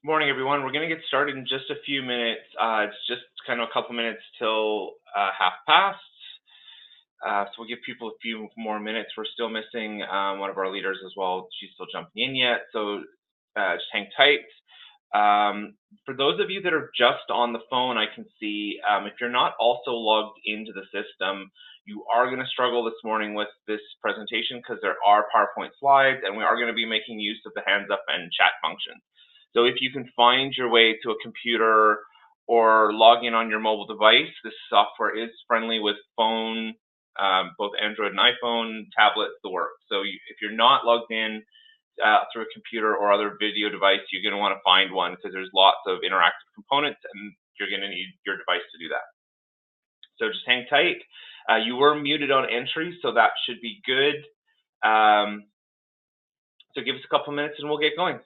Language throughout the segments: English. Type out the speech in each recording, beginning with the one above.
Morning, everyone. We're going to get started in just a few minutes. It's just kind of a couple minutes till half past. So we'll give people a few more minutes. We're still missing one of our leaders as well. She's still jumping in yet, so just hang tight. For those of you that are just on the phone, I can see if you're not also logged into the system, you are going to struggle this morning with this presentation because there are PowerPoint slides, and we are going to be making use of the hands up and chat function. So if you can find your way to a computer or log in on your mobile device, this software is friendly with phone, both Android and iPhone, tablets, the works. So if you're not logged in through a computer or other video device, you're going to want to find one because there's lots of interactive components and you're going to need your device to do that. So just hang tight. You were muted on entry, so that should be good. So give us a couple minutes and we'll get going.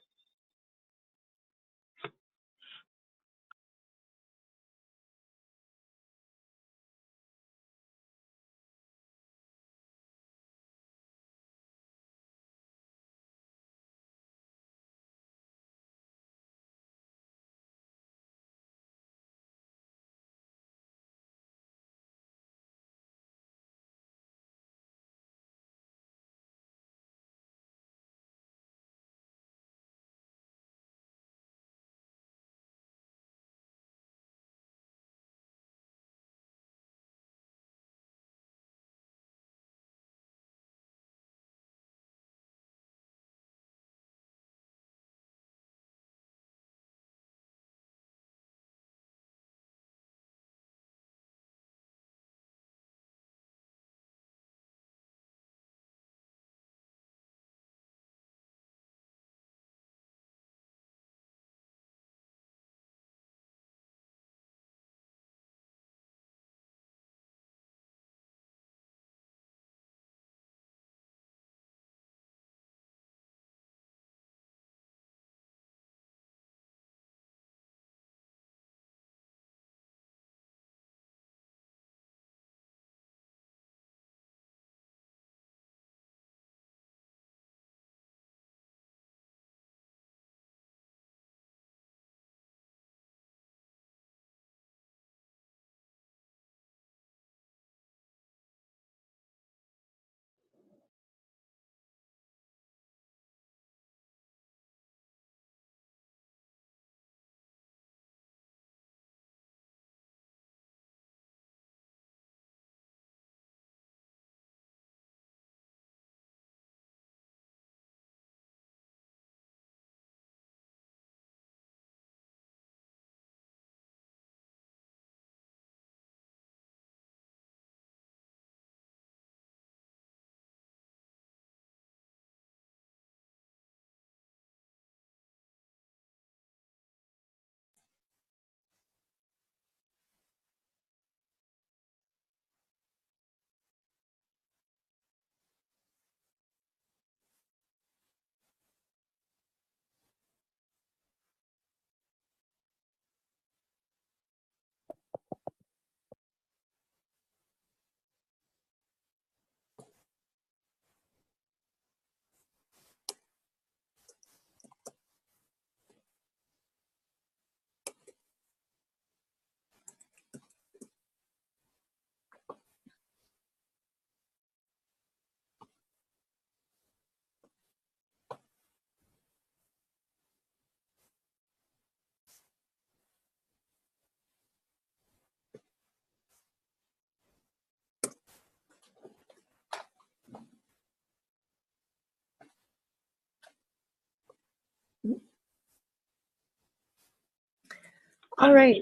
All right.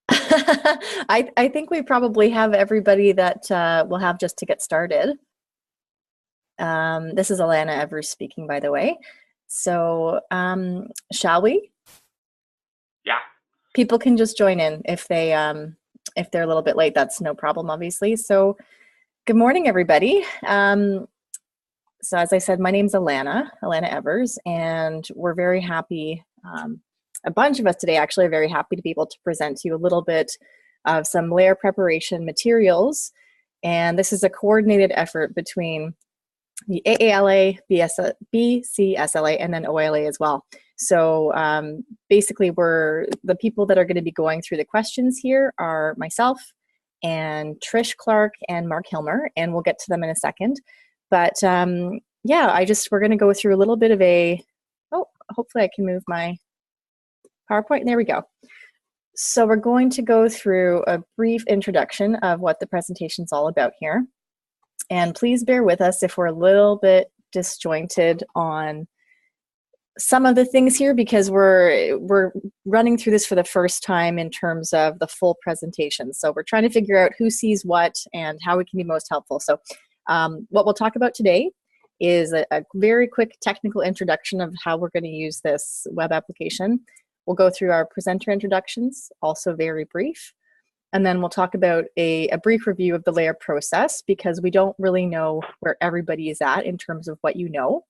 I think we probably have everybody that we'll have just to get started. This is Alana Evers speaking, by the way. So shall we? Yeah. People can just join in if they're a little bit late. That's no problem, obviously. So good morning, everybody. So as I said, my name's Alana Evers, and we're very happy. A bunch of us today actually are very happy to be able to present to you a little bit of some LARE preparation materials. And this is a coordinated effort between the AALA, BCSLA, and then OLA as well. So basically, the people that are going to be going through the questions here are myself and Trish Clark and Mark Hilmer, and we'll get to them in a second. But yeah, we're going to go through a little bit of hopefully I can move my PowerPoint. There we go. So we're going to go through a brief introduction of what the presentation's all about here. And please bear with us if we're a little bit disjointed on some of the things here, because we're running through this for the first time in terms of the full presentation. So we're trying to figure out who sees what and how we can be most helpful. So what we'll talk about today is a very quick technical introduction of how we're going to use this web application. We'll go through our presenter introductions, also very brief. And then we'll talk about a brief review of the LARE process, because we don't really know where everybody is at in terms of what you know.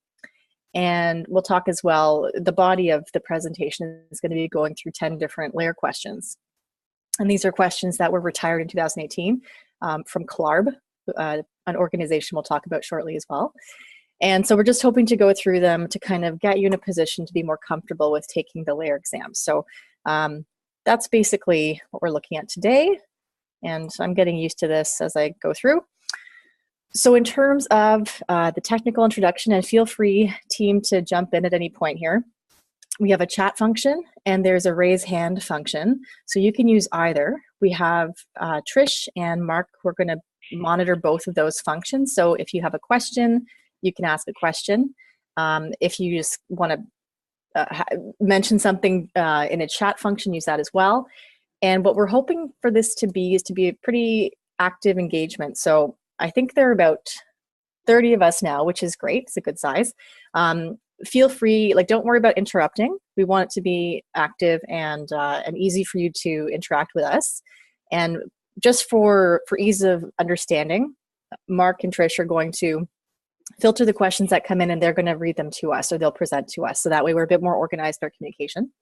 And we'll talk as well, the body of the presentation is going to be going through 10 different LARE questions. And these are questions that were retired in 2018 from L.A.R.E, an organization we'll talk about shortly as well. And so we're just hoping to go through them to kind of get you in a position to be more comfortable with taking the LARE exam. So that's basically what we're looking at today. And I'm getting used to this as I go through. So in terms of the technical introduction, and feel free, team, to jump in at any point here. We have a chat function and there's a raise hand function. So you can use either. We have Trish and Mark who are going to monitor both of those functions. So if you have a question, you can ask a question. If you just want to mention something in a chat function, use that as well. And what we're hoping for this to be is to be a pretty active engagement. So I think there are about 30 of us now, which is great. It's a good size. Feel free, don't worry about interrupting. We want it to be active and easy for you to interact with us. And just for ease of understanding, Mark and Trish are going to filter the questions that come in and they're going to read them to us, or they'll present to us. So that way we're a bit more organized in our communication.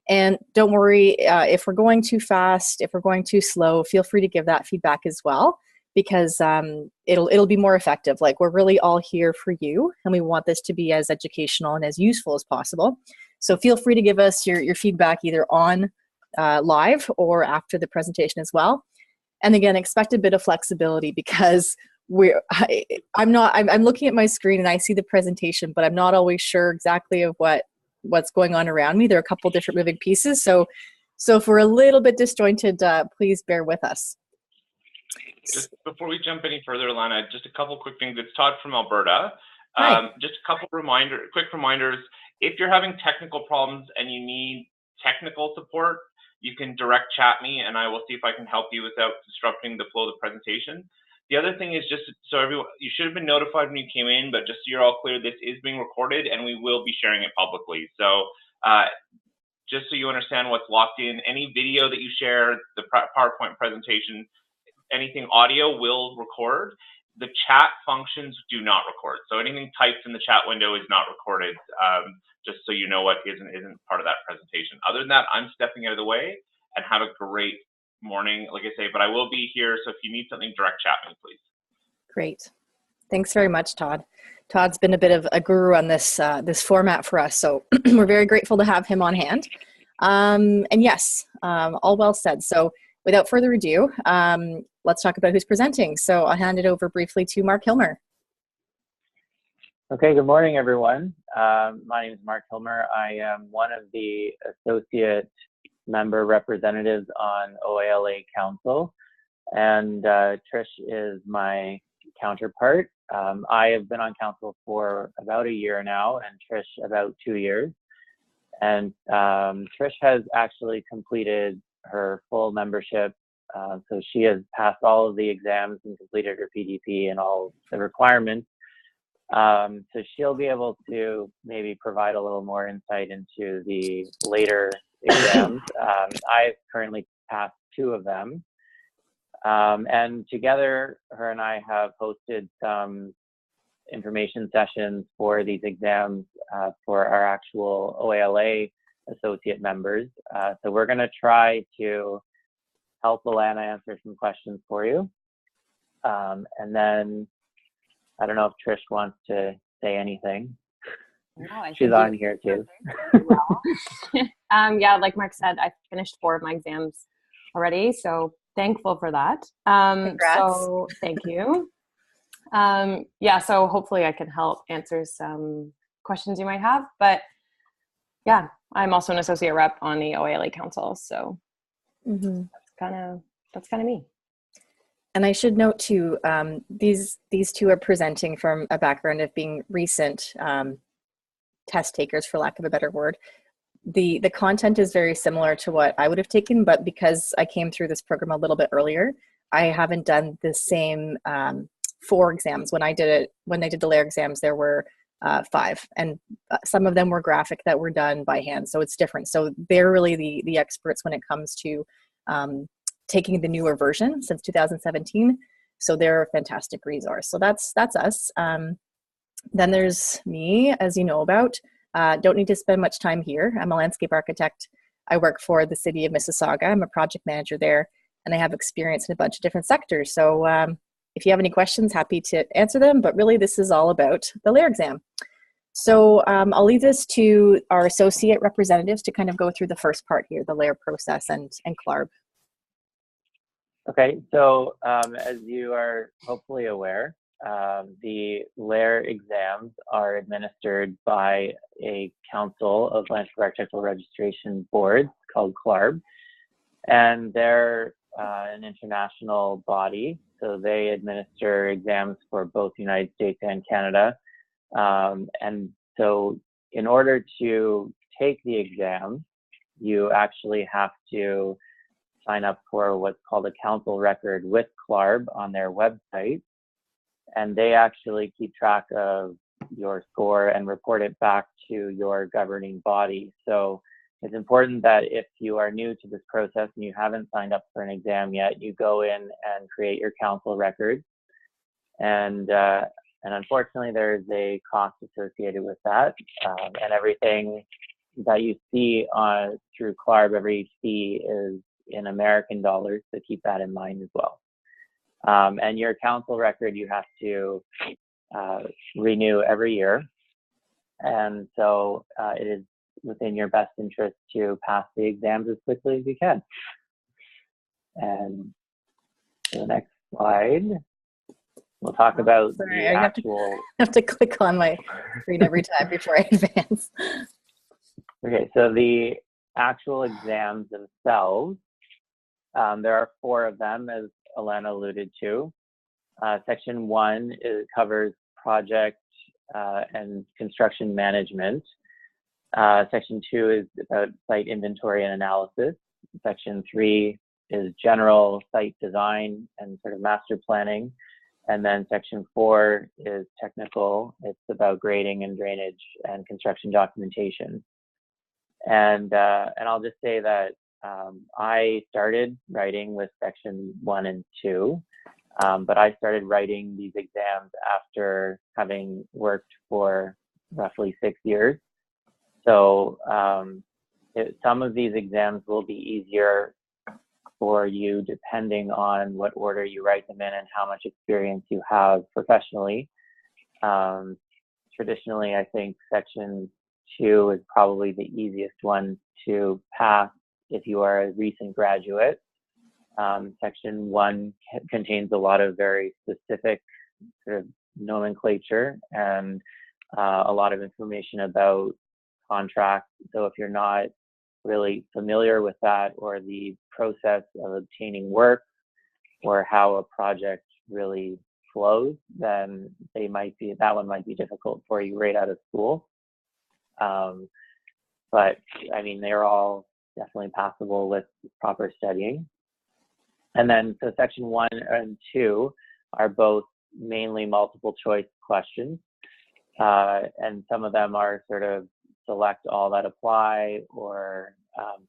And don't worry, if we're going too fast, if we're going too slow, feel free to give that feedback as well, because it'll be more effective. We're really all here for you, and we want this to be as educational and as useful as possible. So feel free to give us your feedback either on live or after the presentation as well. And again, expect a bit of flexibility, because I'm looking at my screen and I see the presentation, but I'm not always sure exactly of what's going on around me. There are a couple different moving pieces. So if we're a little bit disjointed, please bear with us. Just before we jump any further, Alana, just a couple quick things. It's Todd from Alberta. Just a couple quick reminders. If you're having technical problems and you need technical support, you can direct chat me and I will see if I can help you without disrupting the flow of the presentation. The other thing is, just so everyone, you should have been notified when you came in, but just so you're all clear, this is being recorded and we will be sharing it publicly. So just so you understand what's locked in, any video that you share, the PowerPoint presentation, anything audio will record. The chat functions do not record. So anything typed in the chat window is not recorded, just so you know what isn't part of that presentation. Other than that, I'm stepping out of the way, and have a great morning, like I say, but I will be here. So if you need something, direct chat me, please. Great. Thanks very much, Todd. Todd's been a bit of a guru on this format for us, so we're very grateful to have him on hand. And yes, all well said. So without further ado, let's talk about who's presenting. So I'll hand it over briefly to Mark Hilmer. Okay, good morning, everyone. My name is Mark Hilmer. I am one of the associate member representatives on OALA Council, and Trish is my counterpart. I have been on council for about a year now, and Trish about 2 years. And Trish has actually completed her full membership. So she has passed all of the exams and completed her PDP and all the requirements. So she'll be able to maybe provide a little more insight into the later exams. I've currently passed 2 of them. And together, her and I have hosted some information sessions for these exams for our actual OALA associate members. So we're going to try to help Alana answer some questions for you. And then I don't know if Trish wants to say anything. No, She's on here too. Well. Yeah, like Mark said, I finished 4 of my exams already, so thankful for that. Congrats. So thank you. Yeah, so hopefully I can help answer some questions you might have. But yeah, I'm also an associate rep on the OALA Council, so that's kind of me. And I should note too, these 2 are presenting from a background of being recent test takers, for lack of a better word. The content is very similar to what I would have taken, but because I came through this program a little bit earlier, I haven't done the same 4 exams. When they did the LARE exams, there were 5, and some of them were graphic that were done by hand, so it's different. So they're really the experts when it comes to taking the newer version since 2017. So they're a fantastic resource. So that's us. Then there's me, as you know about. Don't need to spend much time here. I'm a landscape architect. I work for the city of Mississauga. I'm a project manager there, and I have experience in a bunch of different sectors. So if you have any questions, happy to answer them. But really, this is all about the LARE exam. So I'll leave this to our associate representatives to kind of go through the first part here, the LARE process and CLARB. Okay, so as you are hopefully aware, the LARE exams are administered by a council of landscape architectural registration boards called L.A.R.E, and they're an international body. So they administer exams for both the United States and Canada. And so in order to take the exam, you actually have to sign up for what's called a council record with L.A.R.E on their website. And they actually keep track of your score and report it back to your governing body. So it's important that if you are new to this process and you haven't signed up for an exam yet, you go in and create your council record. And unfortunately, there's a cost associated with that. And everything that you see through L.A.R.E, every fee is in American dollars, so keep that in mind as well. And your council record, you have to renew every year. And so it is within your best interest to pass the exams as quickly as you can. And the next slide, we'll talk about the actual... I have to click on my screen every time before I advance. Okay, so the actual exams themselves, there are 4 of them, as Alana alluded to. Section 1 covers project and construction management. Section 2 is about site inventory and analysis. Section 3 is general site design and sort of master planning. And then Section 4 is technical. It's about grading and drainage and construction documentation. And I'll just say that I started writing with Section 1 and 2, but I started writing these exams after having worked for roughly 6 years. So some of these exams will be easier for you depending on what order you write them in and how much experience you have professionally. Traditionally, I think Section 2 is probably the easiest one to pass if you are a recent graduate. Section 1 contains a lot of very specific sort of nomenclature and a lot of information about contracts. So if you're not really familiar with that or the process of obtaining work or how a project really flows, then that one might be difficult for you right out of school. But but I mean, they're all definitely passable with proper studying. And then, so section 1 and 2 are both mainly multiple choice questions. And some of them are sort of select all that apply, or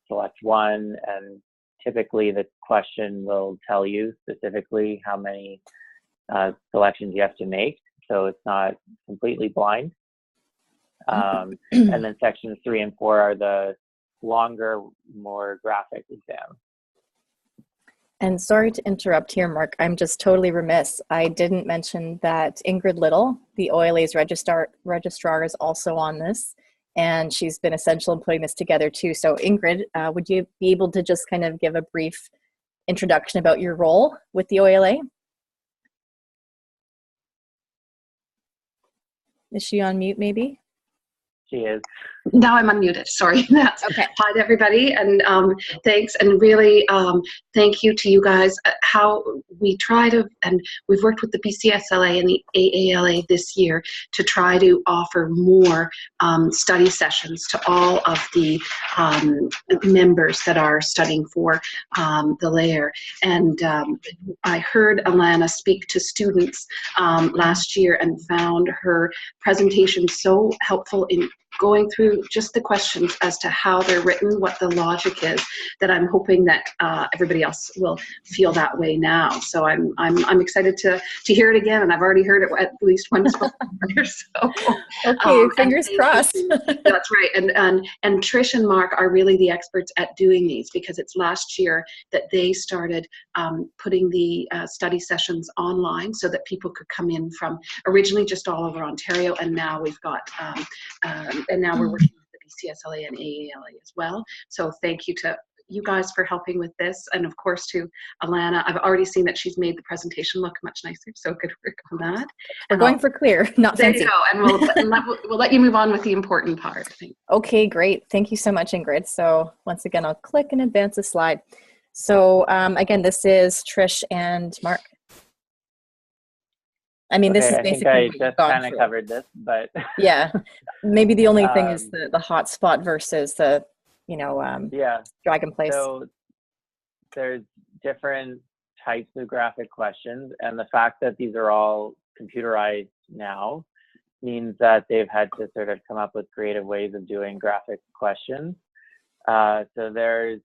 select one, and typically the question will tell you specifically how many selections you have to make, so it's not completely blind. And then sections 3 and 4 are the longer, more graphic exams. And sorry to interrupt here, Mark. I'm just totally remiss. I didn't mention that Ingrid Little, the OALA's registrar, is also on this, and she's been essential in putting this together too. So Ingrid, would you be able to just kind of give a brief introduction about your role with the OALA? Is she on mute maybe? She is. Now I'm unmuted, sorry. That's okay. Hi to everybody, and thanks, and really thank you to you guys. How we try to, and we've worked with the BCSLA and the AALA this year to try to offer more study sessions to all of the members that are studying for the LARE. And I heard Alana speak to students last year and found her presentation so helpful in going through just the questions as to how they're written, what the logic is, that I'm hoping that everybody else will feel that way now. So I'm excited to hear it again, and I've already heard it at least once before. So, okay, fingers crossed. That's right. And Trish and Mark are really the experts at doing these, because it's last year that they started putting the study sessions online so that people could come in from originally just all over Ontario, and now we've got and now we're working with the BCSLA and AALA as well. So thank you to you guys for helping with this, and of course to Alana. I've already seen that she's made the presentation look much nicer, so good work on that. We're going for clear, not there fancy. You go, and we'll let you move on with the important part. Okay, great. Thank you so much, Ingrid. So once again, I'll click and advance a slide. So again, this is Trish and Mark. I mean, Okay, this is basically I think I just kind of covered this, but yeah, maybe the only thing is the hotspot versus the, yeah, Dragon Place. So there's different types of graphic questions, and the fact that these are all computerized now means that they've had to sort of come up with creative ways of doing graphic questions. So there's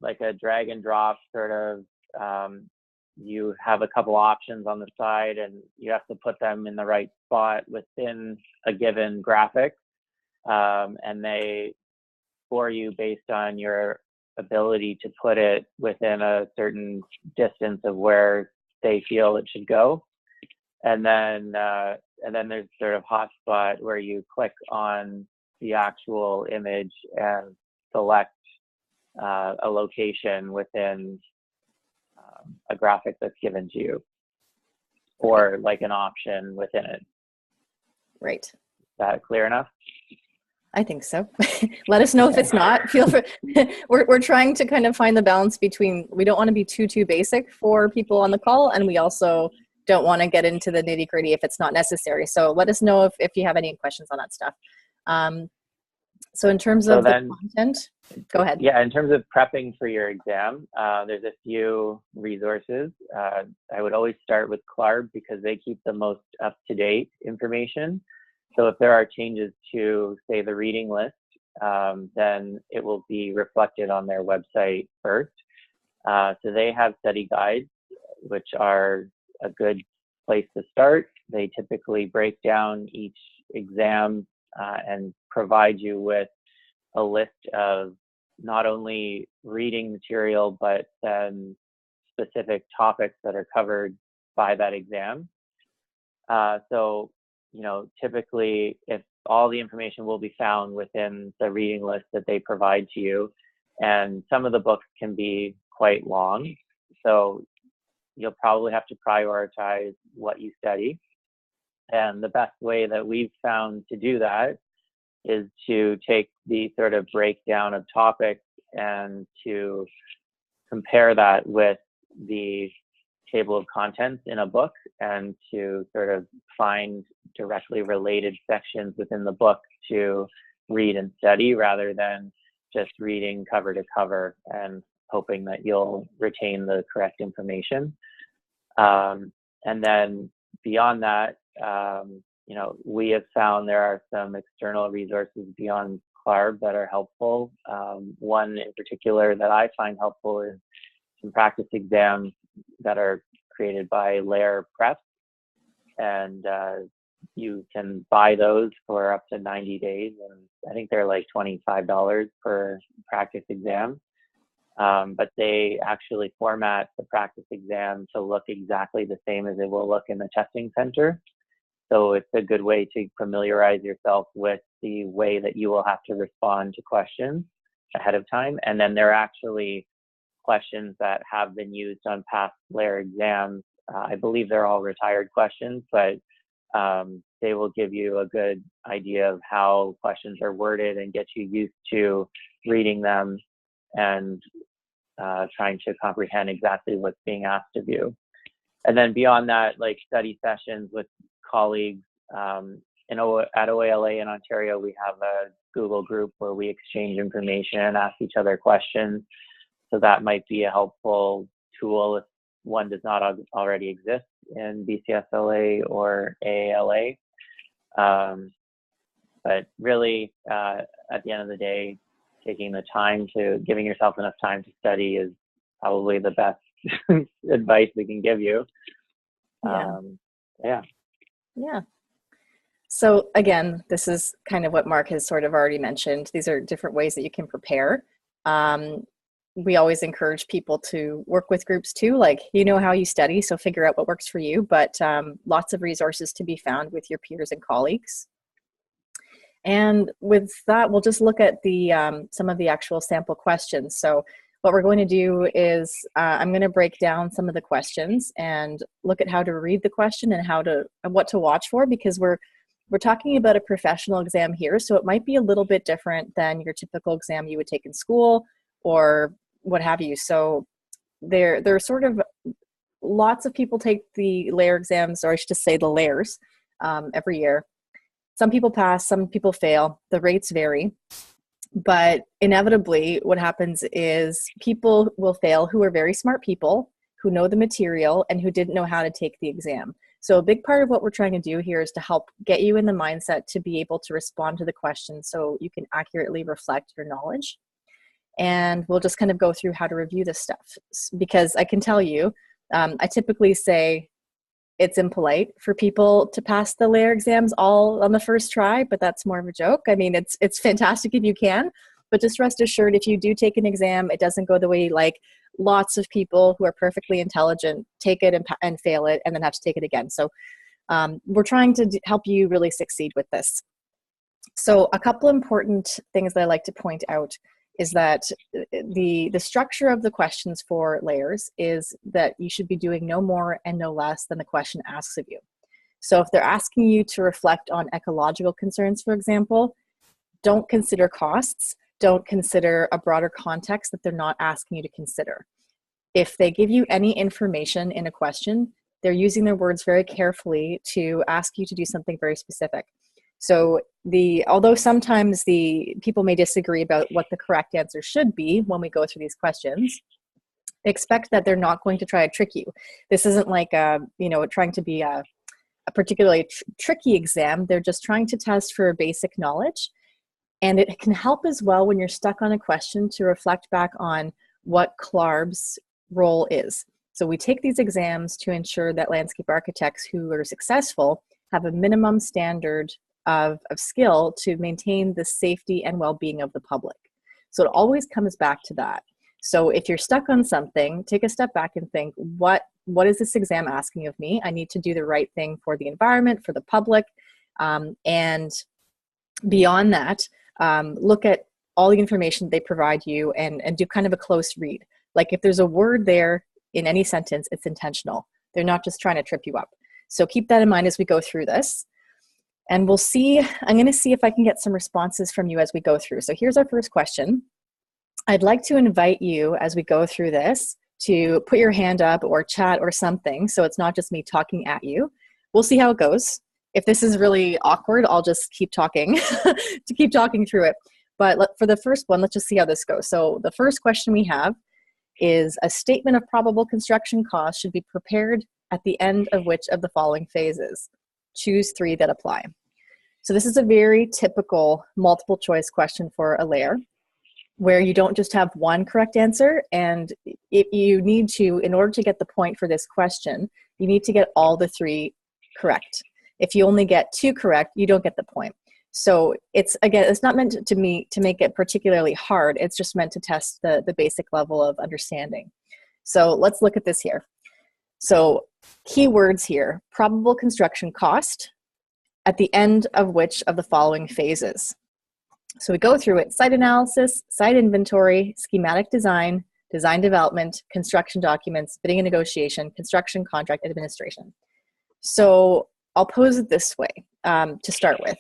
like a drag and drop sort of, you have a couple options on the side, and you have to put them in the right spot within a given graphic, and they score you based on your ability to put it within a certain distance of where they feel it should go. And then there's sort of hotspot, where you click on the actual image and select a location within a graphic that's given to you, or like an option within it. Right. Is that clear enough? I think so. Let us know if it's not. Feel free. We're trying to kind of find the balance between, we don't want to be too basic for people on the call, and we also don't want to get into the nitty gritty if it's not necessary. So let us know if you have any questions on that stuff. So in terms of the content, go ahead. Yeah, in terms of prepping for your exam, there's a few resources. I would always start with L.A.R.E because they keep the most up-to-date information. So if there are changes to, say, the reading list, then it will be reflected on their website first. So they have study guides, which are a good place to start. They typically break down each exam and provide you with a list of not only reading material, but then specific topics that are covered by that exam. So, typically, if all the information will be found within the reading list that they provide to you, and some of the books can be quite long, so you'll probably have to prioritize what you study. And the best way that we've found to do that is to take the sort of breakdown of topics and to compare that with the table of contents in a book, and to sort of find directly related sections within the book to read and study rather than just reading cover to cover and hoping that you'll retain the correct information. And then beyond that, you know, we have found there are some external resources beyond L.A.R.E that are helpful. One in particular that I find helpful is some practice exams that are created by L.A.R.E Prep, and you can buy those for up to 90 days, and I think they're like $25 per practice exam. But they actually format the practice exam to look exactly the same as it will look in the testing center. So it's a good way to familiarize yourself with the way that you will have to respond to questions ahead of time. And then there are actually questions that have been used on past L.A.R.E exams. I believe they're all retired questions, but they will give you a good idea of how questions are worded and get you used to reading them and trying to comprehend exactly what's being asked of you. And then beyond that, like study sessions with colleagues. At OALA in Ontario, we have a Google group where we exchange information, ask each other questions. So that might be a helpful tool if one does not already exist in BCSLA or AALA. But really, at the end of the day, taking the time to giving yourself enough time to study is probably the best advice we can give you. Yeah. So again, this is kind of what Mark has sort of already mentioned. These are different ways that you can prepare. We always encourage people to work with groups too, like, you know how you study, so figure out what works for you, but lots of resources to be found with your peers and colleagues. And with that, we'll just look at the some of the actual sample questions. So what we're going to do is I'm going to break down some of the questions and look at how to read the question and what to watch for, because we're talking about a professional exam here, so it might be a little bit different than your typical exam you would take in school or what have you. So there are sort of lots of people take the L.A.R.E exams, or I should just say the L.A.R.Es, every year. Some people pass, some people fail. The rates vary. But inevitably, what happens is people will fail who are very smart people, who know the material, and who didn't know how to take the exam. So a big part of what we're trying to do here is to help get you in the mindset to be able to respond to the question so you can accurately reflect your knowledge. And we'll just kind of go through how to review this stuff. Because I can tell you, I typically say it's impolite for people to pass the L.A.R.E exams all on the first try, but that's more of a joke. I mean, it's fantastic if you can, but just rest assured, if you do take an exam, it doesn't go the way you like. Lots of people who are perfectly intelligent take it and fail it and then have to take it again. So we're trying to help you really succeed with this. So a couple important things that I like to point out is that the structure of the questions for L.A.R.Es is that you should be doing no more and no less than the question asks of you. So if they're asking you to reflect on ecological concerns, for example, don't consider costs, don't consider a broader context that they're not asking you to consider. If they give you any information in a question, they're using their words very carefully to ask you to do something very specific. So although sometimes the people may disagree about what the correct answer should be when we go through these questions, expect that they're not going to try to trick you. This isn't like trying to be a particularly tricky exam. They're just trying to test for basic knowledge. And it can help as well when you're stuck on a question to reflect back on what L.A.R.E's role is. So we take these exams to ensure that landscape architects who are successful have a minimum standard of skill to maintain the safety and well-being of the public. So it always comes back to that. So if you're stuck on something, take a step back and think, what is this exam asking of me? I need to do the right thing for the environment, for the public. And beyond that, look at all the information they provide you and do kind of a close read. Like if there's a word there in any sentence, it's intentional. They're not just trying to trip you up. So keep that in mind as we go through this. And we'll see, I'm going to see if I can get some responses from you as we go through. So here's our first question. I'd like to invite you as we go through this to put your hand up or chat or something, so it's not just me talking at you. We'll see how it goes. If this is really awkward, I'll just keep talking to keep talking through it. But for the first one, let's just see how this goes. So the first question we have is a statement of probable construction costs should be prepared at the end of which of the following phases? Choose 3 that apply. So this is a very typical multiple choice question for a LARE, where you don't just have one correct answer, and if you need to, in order to get the point for this question, you need to get all the 3 correct. If you only get 2 correct, you don't get the point. So it's not meant to make it particularly hard. It's just meant to test the basic level of understanding. So let's look at this here. So keywords here: probable construction cost, at the end of which of the following phases? So we go through it: site analysis, site inventory, schematic design, design development, construction documents, bidding and negotiation, construction contract administration. So I'll pose it this way to start with.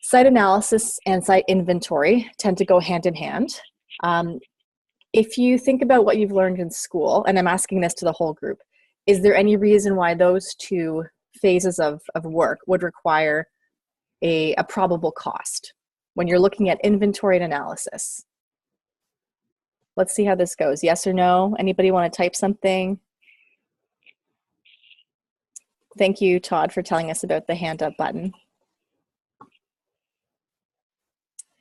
Site analysis and site inventory tend to go hand in hand. If you think about what you've learned in school, and I'm asking this to the whole group, is there any reason why those 2 phases of work would require a probable cost when you're looking at inventory and analysis? Let's see how this goes. Yes or no? Anybody want to type something? Thank you, Todd, for telling us about the hand up button.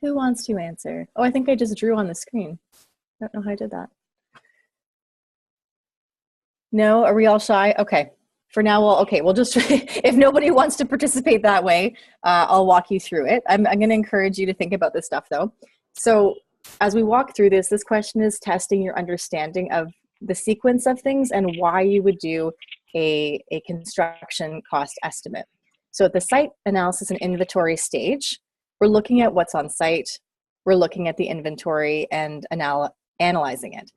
Who wants to answer? Oh, I think I just drew on the screen. I don't know how I did that. No, are we all shy? Okay. For now, we'll just, if nobody wants to participate that way, I'll walk you through it. I'm going to encourage you to think about this stuff though. So as we walk through this question is testing your understanding of the sequence of things and why you would do a construction cost estimate. So at the site analysis and inventory stage, we're looking at what's on site, we're looking at the inventory and analyzing it.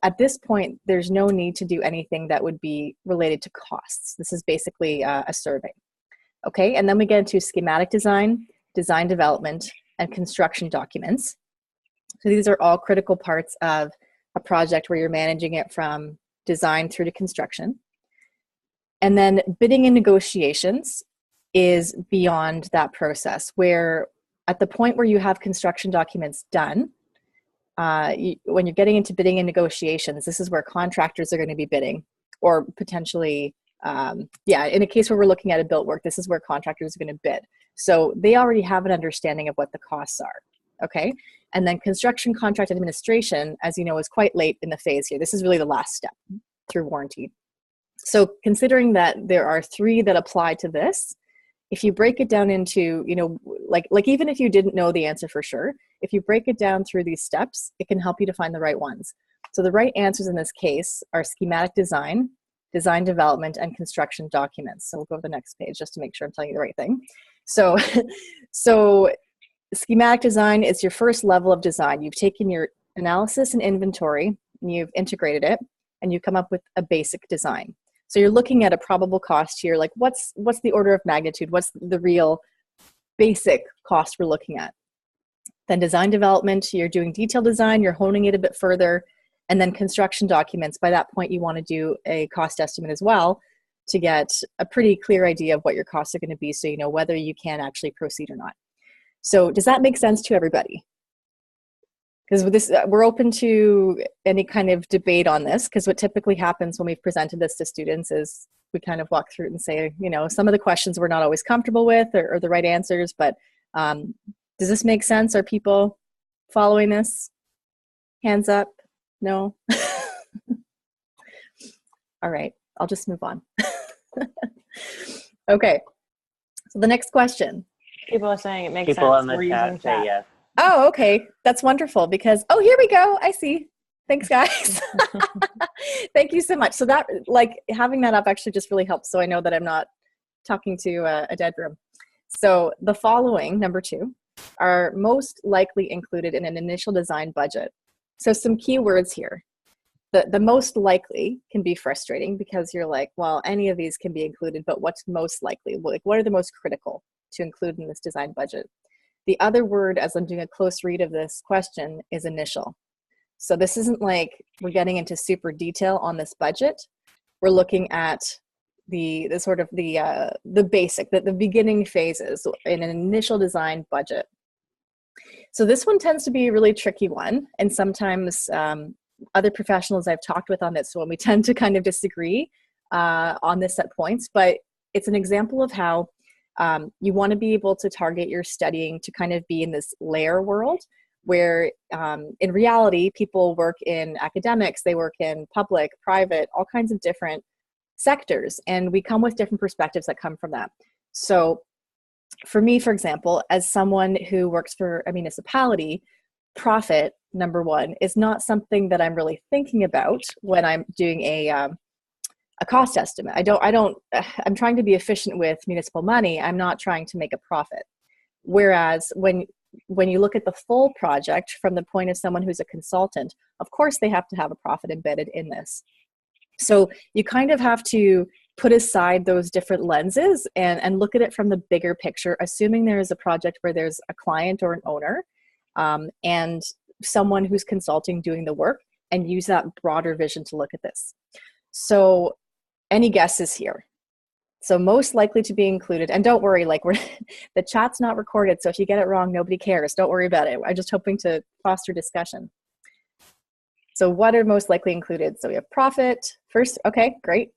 At this point, there's no need to do anything that would be related to costs. This is basically a survey. Okay, and then we get into schematic design, design development, and construction documents. So these are all critical parts of a project where you're managing it from design through to construction. And then bidding and negotiations is beyond that process, where at the point where you have construction documents done, when you're getting into bidding and negotiations, this is where contractors are going to be bidding, or potentially, in a case where we're looking at a built work, this is where contractors are going to bid. So they already have an understanding of what the costs are, okay? And then construction contract administration, as you know, is quite late in the phase here. This is really the last step through warranty. So considering that there are 3 that apply to this, if you break it down into, like even if you didn't know the answer for sure, if you break it down through these steps, it can help you to find the right ones. So the right answers in this case are schematic design, design development, and construction documents. So we'll go to the next page just to make sure I'm telling you the right thing. So schematic design is your first level of design. You've taken your analysis and inventory, and you've integrated it, and you come up with a basic design. So you're looking at a probable cost here, like what's the order of magnitude? What's the real basic cost we're looking at? Then design development, you're doing detailed design, you're honing it a bit further. And then construction documents, by that point you want to do a cost estimate as well to get a pretty clear idea of what your costs are going to be, so you know whether you can actually proceed or not. So does that make sense to everybody? Because with this, we're open to any kind of debate on this, because what typically happens when we've presented this to students is we kind of walk through it and say, some of the questions we're not always comfortable with or the right answers, but does this make sense? Are people following this? Hands up? No? All right, I'll just move on. Okay, so the next question. People are saying it makes People sense. in the We're chat using say yes. Oh, okay. That's wonderful because, oh, here we go. I see. Thanks, guys. Thank you so much. So that, having that up actually just really helps. So I know that I'm not talking to a dead room. So the following, number 2, are most likely included in an initial design budget. So some keywords here. The most likely can be frustrating because you're like, well, any of these can be included, but what's most likely? Like, what are the most critical to include in this design budget? The other word, as I'm doing a close read of this question, is initial. So this isn't like we're getting into super detail on this budget. We're looking at the sort of the basic, the beginning phases in an initial design budget. So this one tends to be a really tricky one, and sometimes other professionals I've talked with on this one, we tend to kind of disagree on this at points, but it's an example of how you want to be able to target your studying to kind of be in this LARE world, where in reality, people work in academics, they work in public, private, all kinds of different sectors, and we come with different perspectives that come from that. So for me, for example, as someone who works for a municipality, profit, number one, is not something that I'm really thinking about when I'm doing a cost estimate. I'm trying to be efficient with municipal money. I'm not trying to make a profit. Whereas when you look at the full project from the point of someone who's a consultant, of course they have to have a profit embedded in this. So you kind of have to put aside those different lenses and look at it from the bigger picture, assuming there is a project where there's a client or an owner and someone who's consulting doing the work, and use that broader vision to look at this. So any guesses here? So most likely to be included, and don't worry, like the chat's not recorded, so if you get it wrong, nobody cares. Don't worry about it. I'm just hoping to foster discussion. So what are most likely included? So we have profit first. Okay, great.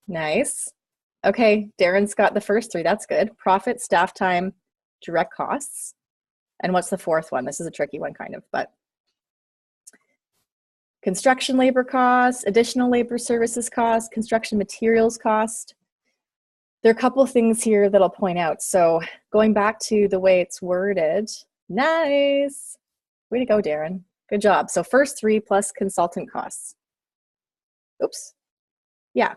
Nice. Okay, Darren's got the first three. That's good. Profit, staff time, direct costs. And what's the fourth one? This is a tricky one kind of, but construction labor costs, additional labor services costs, construction materials cost. There are a couple of things here that I'll point out. So going back to the way it's worded, nice. Way to go, Darren. Good job. So first three plus consultant costs. Oops. Yeah,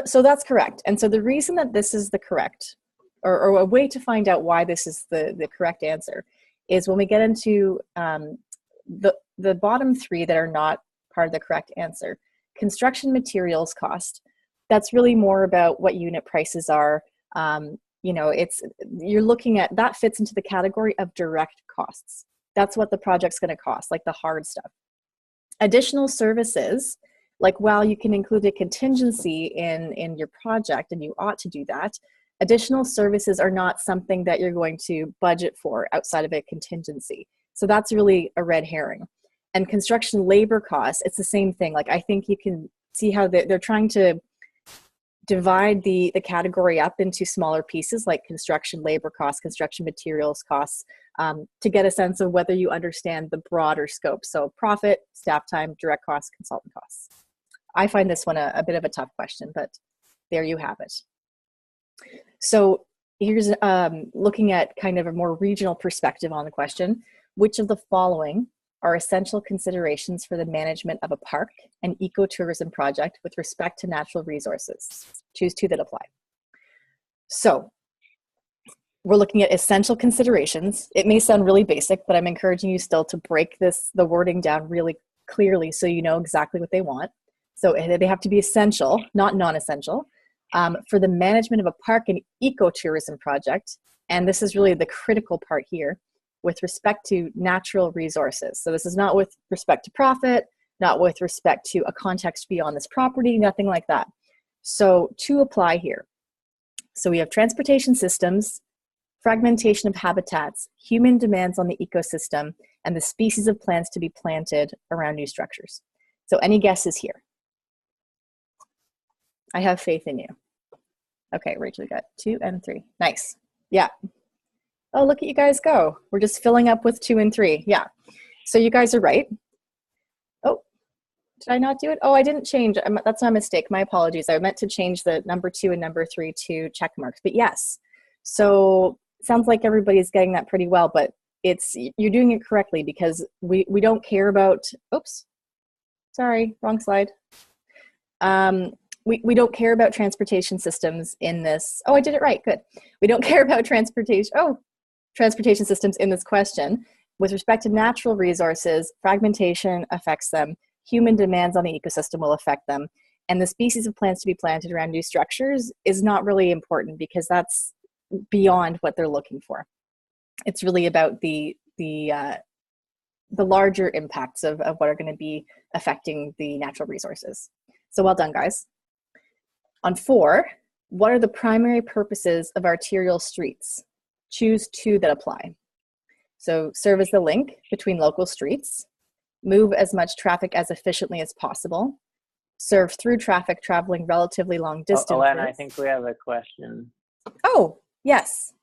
so that's correct. And so the reason that this is the correct, or a way to find out why this is the correct answer, is when we get into the bottom three that are not part of the correct answer. Construction materials cost, that's really more about what unit prices are. You know, you're looking at, that fits into the category of direct costs. That's what the project's going to cost, like the hard stuff. Additional services, like while you can include a contingency in your project, and you ought to do that, additional services are not something that you're going to budget for outside of a contingency. So that's really a red herring. And construction labor costs, it's the same thing. Like I think you can see how they're trying to divide the category up into smaller pieces, like construction labor costs, construction materials costs, to get a sense of whether you understand the broader scope. So profit, staff time, direct costs, consultant costs. I find this one a bit of a tough question, but there you have it. So here's looking at kind of a more regional perspective on the question. Which of the following are essential considerations for the management of a park and ecotourism project with respect to natural resources? Choose two that apply. So we're looking at essential considerations. It may sound really basic, but I'm encouraging you still to break the wording down really clearly so you know exactly what they want. So they have to be essential, not non-essential, for the management of a park and ecotourism project. And this is really the critical part here, with respect to natural resources. So this is not with respect to profit, not with respect to a context beyond this property, nothing like that. So to apply here. So we have transportation systems, fragmentation of habitats, human demands on the ecosystem, and the species of plants to be planted around new structures. So any guesses here? I have faith in you. Okay, Rachel, you got 2 and 3. Nice. Yeah. Oh, look at you guys go. We're just filling up with 2 and 3. Yeah. So you guys are right. Oh, did I not do it? Oh, I didn't change. That's my mistake. My apologies. I meant to change the number 2 and number 3 to check marks. But yes. So sounds like everybody's getting that pretty well, but you're doing it correctly, because we don't care about, oops, sorry, wrong slide. We don't care about transportation systems in this. Oh, I did it right. Good. We don't care about transportation systems in this question. With respect to natural resources, fragmentation affects them. Human demands on the ecosystem will affect them. And the species of plants to be planted around new structures is not really important, because that's beyond what they're looking for. It's really about the larger impacts of what are going to be affecting the natural resources. So well done, guys. On 4, What are the primary purposes of arterial streets? Choose two that apply. So serve as the link between local streets, move as much traffic as efficiently as possible, serve through traffic traveling relatively long distances. Alana, I think we have a question. Oh, yes.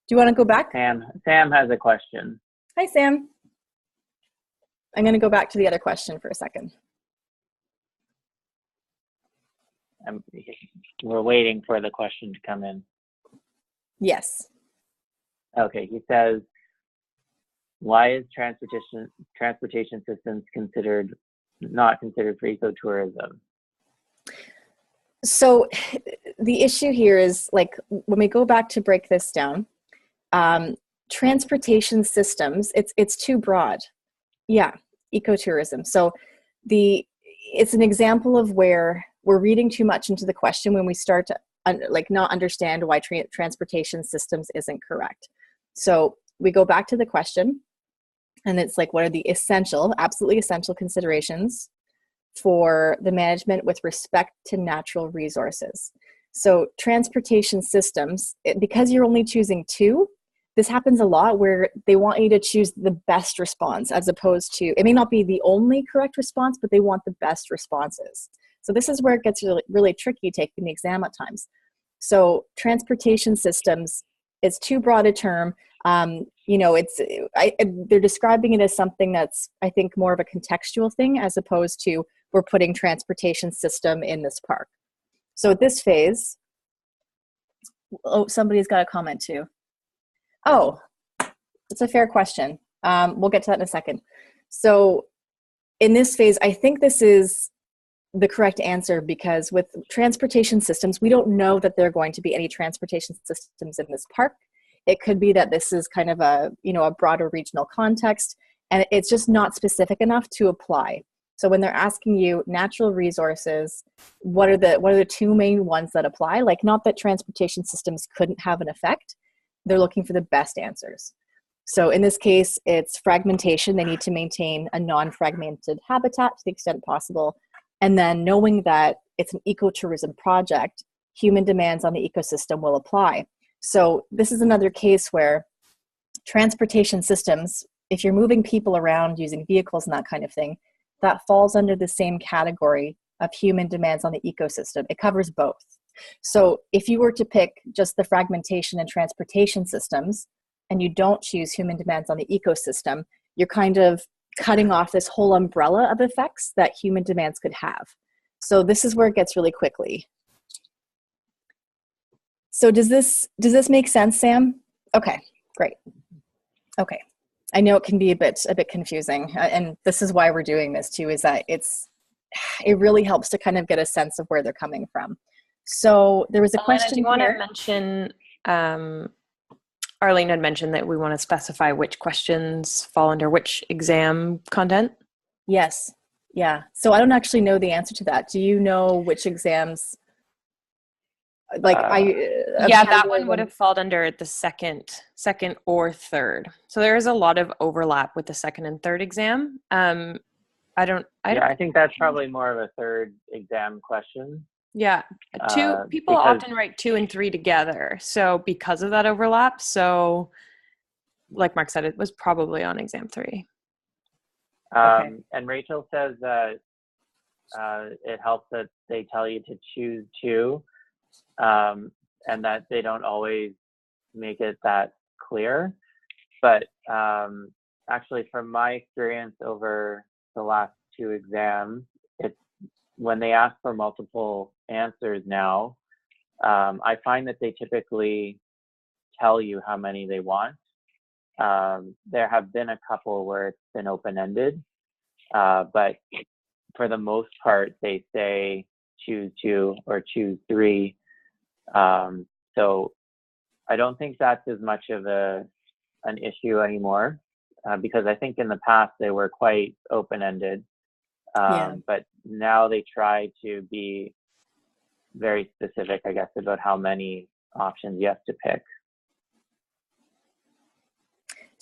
Do you want to go back? Sam has a question. Hi, Sam. I'm going to go back to the other question for a second. We're waiting for the question to come in. Yes. Okay, he says, why is transportation systems not considered for ecotourism? So the issue here is, like, when we go back to break this down, transportation systems, it's too broad. Yeah, ecotourism. So it's an example of where we're reading too much into the question when we start to not understand why transportation systems isn't correct. So we go back to the question, and it's like, what are the absolutely essential considerations for the management with respect to natural resources? So transportation systems, because you're only choosing two, this happens a lot where they want you to choose the best response, as opposed to, it may not be the only correct response, but they want the best responses. So this is where it gets really, really tricky taking the exam at times. So transportation systems is too broad a term. They're describing it as something that's, I think, more of a contextual thing, as opposed to we're putting transportation system in this park. So at this phase, oh, somebody's got a comment too. Oh, it's a fair question. We'll get to that in a second. So in this phase, I think this is the correct answer, because with transportation systems, we don't know that there are going to be any transportation systems in this park. It could be that this is kind of a broader regional context, and it's just not specific enough to apply. So when they're asking you natural resources, what are the two main ones that apply? Like, not that transportation systems couldn't have an effect. They're looking for the best answers. So in this case, it's fragmentation. They need to maintain a non-fragmented habitat to the extent possible. And then knowing that it's an ecotourism project, human demands on the ecosystem will apply. So this is another case where transportation systems, if you're moving people around using vehicles and that kind of thing, that falls under the same category of human demands on the ecosystem. It covers both. So if you were to pick just the fragmentation and transportation systems, and you don't choose human demands on the ecosystem, you're kind of cutting off this whole umbrella of effects that human demands could have. So this is where it gets really quickly. So does this make sense, Sam? Okay, great. Okay, I know it can be a bit confusing, and this is why we're doing this too, is that it really helps to kind of get a sense of where they're coming from. So there was a question here. Do you want here. to mention, Arlene had mentioned that we want to specify which questions fall under which exam content? Yes. Yeah. So I don't actually know the answer to that. Do you know which exams? That one would have fallen under the second or third. So there is a lot of overlap with the second and third exam. I think that's probably more of a third exam question. Yeah, people often write 2 and 3 together. So because of that overlap, so like Mark said, it was probably on exam 3. Okay. And Rachel says that it helps that they tell you to choose 2, and that they don't always make it that clear. But actually, from my experience over the last 2 exams, when they ask for multiple answers now, I find that they typically tell you how many they want. There have been a couple where it's been open-ended, but for the most part, they say choose 2 or choose 3. So I don't think that's as much of an issue anymore, because I think in the past they were quite open-ended. But now they try to be very specific, I guess, about how many options you have to pick.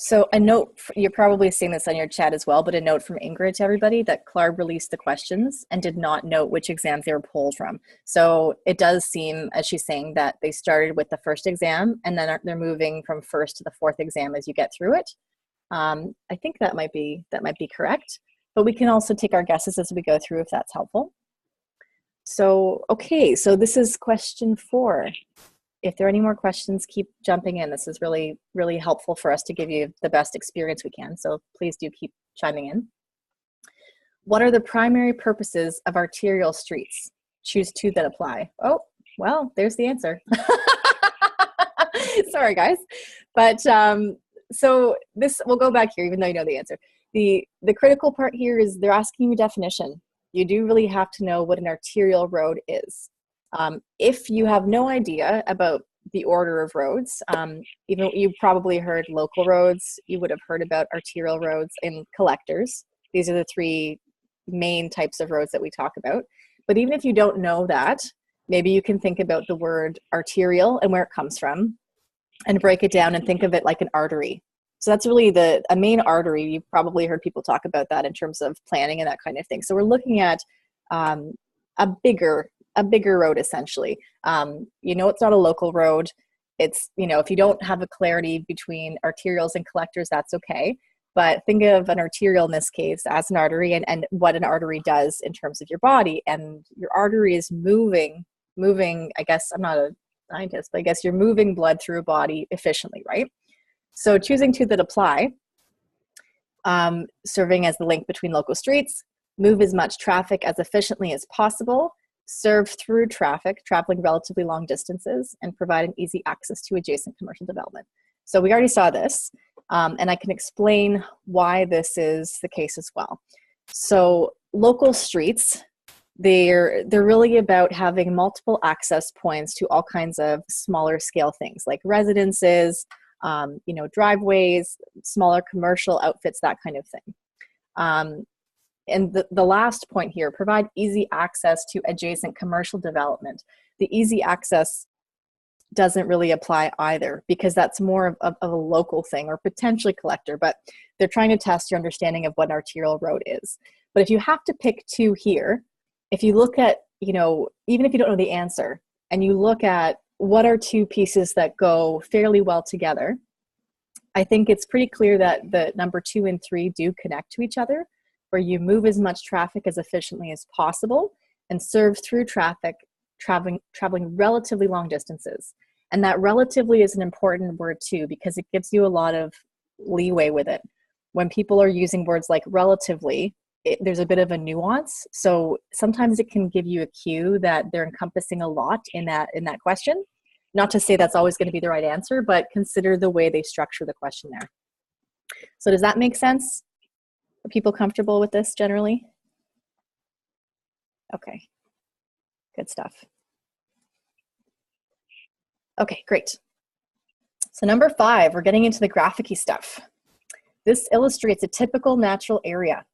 So a note, you're probably seeing this on your chat as well, but a note from Ingrid to everybody that L.A.R.E released the questions and did not note which exams they were pulled from. So it does seem, as she's saying, that they started with the first exam and then they're moving from first to the fourth exam as you get through it. I think that might be correct, but we can also take our guesses as we go through if that's helpful. So, okay, so this is question 4. If there are any more questions, keep jumping in. This is really, really helpful for us to give you the best experience we can. So please do keep chiming in. What are the primary purposes of arterial streets? Choose 2 that apply. Oh, well, there's the answer. Sorry, guys. But so this, we'll go back here, even though you know the answer. The critical part here is they're asking you a definition. You do really have to know what an arterial road is. If you have no idea about the order of roads, even you probably heard local roads, you would have heard about arterial roads and collectors. These are the 3 main types of roads that we talk about. But even if you don't know that, maybe you can think about the word arterial and where it comes from and break it down and think of it like an artery. So that's really a main artery. You've probably heard people talk about that in terms of planning and that kind of thing. So we're looking at a bigger road, essentially. It's not a local road. It's, if you don't have a clarity between arterials and collectors, that's okay. But think of an arterial in this case as an artery and what an artery does in terms of your body. And your artery is moving, I guess, I'm not a scientist, but I guess you're moving blood through a body efficiently, right? So choosing 2 that apply, serving as the link between local streets, move as much traffic as efficiently as possible, serve through traffic, traveling relatively long distances, and provide an easy access to adjacent commercial development. So we already saw this, and I can explain why this is the case as well. So local streets, they're really about having multiple access points to all kinds of smaller scale things like residences, driveways, smaller commercial outfits, that kind of thing. And the last point here, provide easy access to adjacent commercial development. The easy access doesn't really apply either because that's more of a local thing or potentially collector, but they're trying to test your understanding of what an arterial road is. But if you have to pick 2 here, if you look at, even if you don't know the answer and you look at what are 2 pieces that go fairly well together, I think it's pretty clear that the number 2 and 3 do connect to each other, where you move as much traffic as efficiently as possible and serve through traffic, traveling relatively long distances. And that relatively is an important word too, because it gives you a lot of leeway with it. When people are using words like relatively, there's a bit of a nuance. So sometimes it can give you a cue that they're encompassing a lot in that question. Not to say that's always going to be the right answer, but consider the way they structure the question there. So does that make sense? Are people comfortable with this generally? Okay, good stuff. Okay, great. So number 5, we're getting into the graphic-y stuff. This illustrates a typical natural area.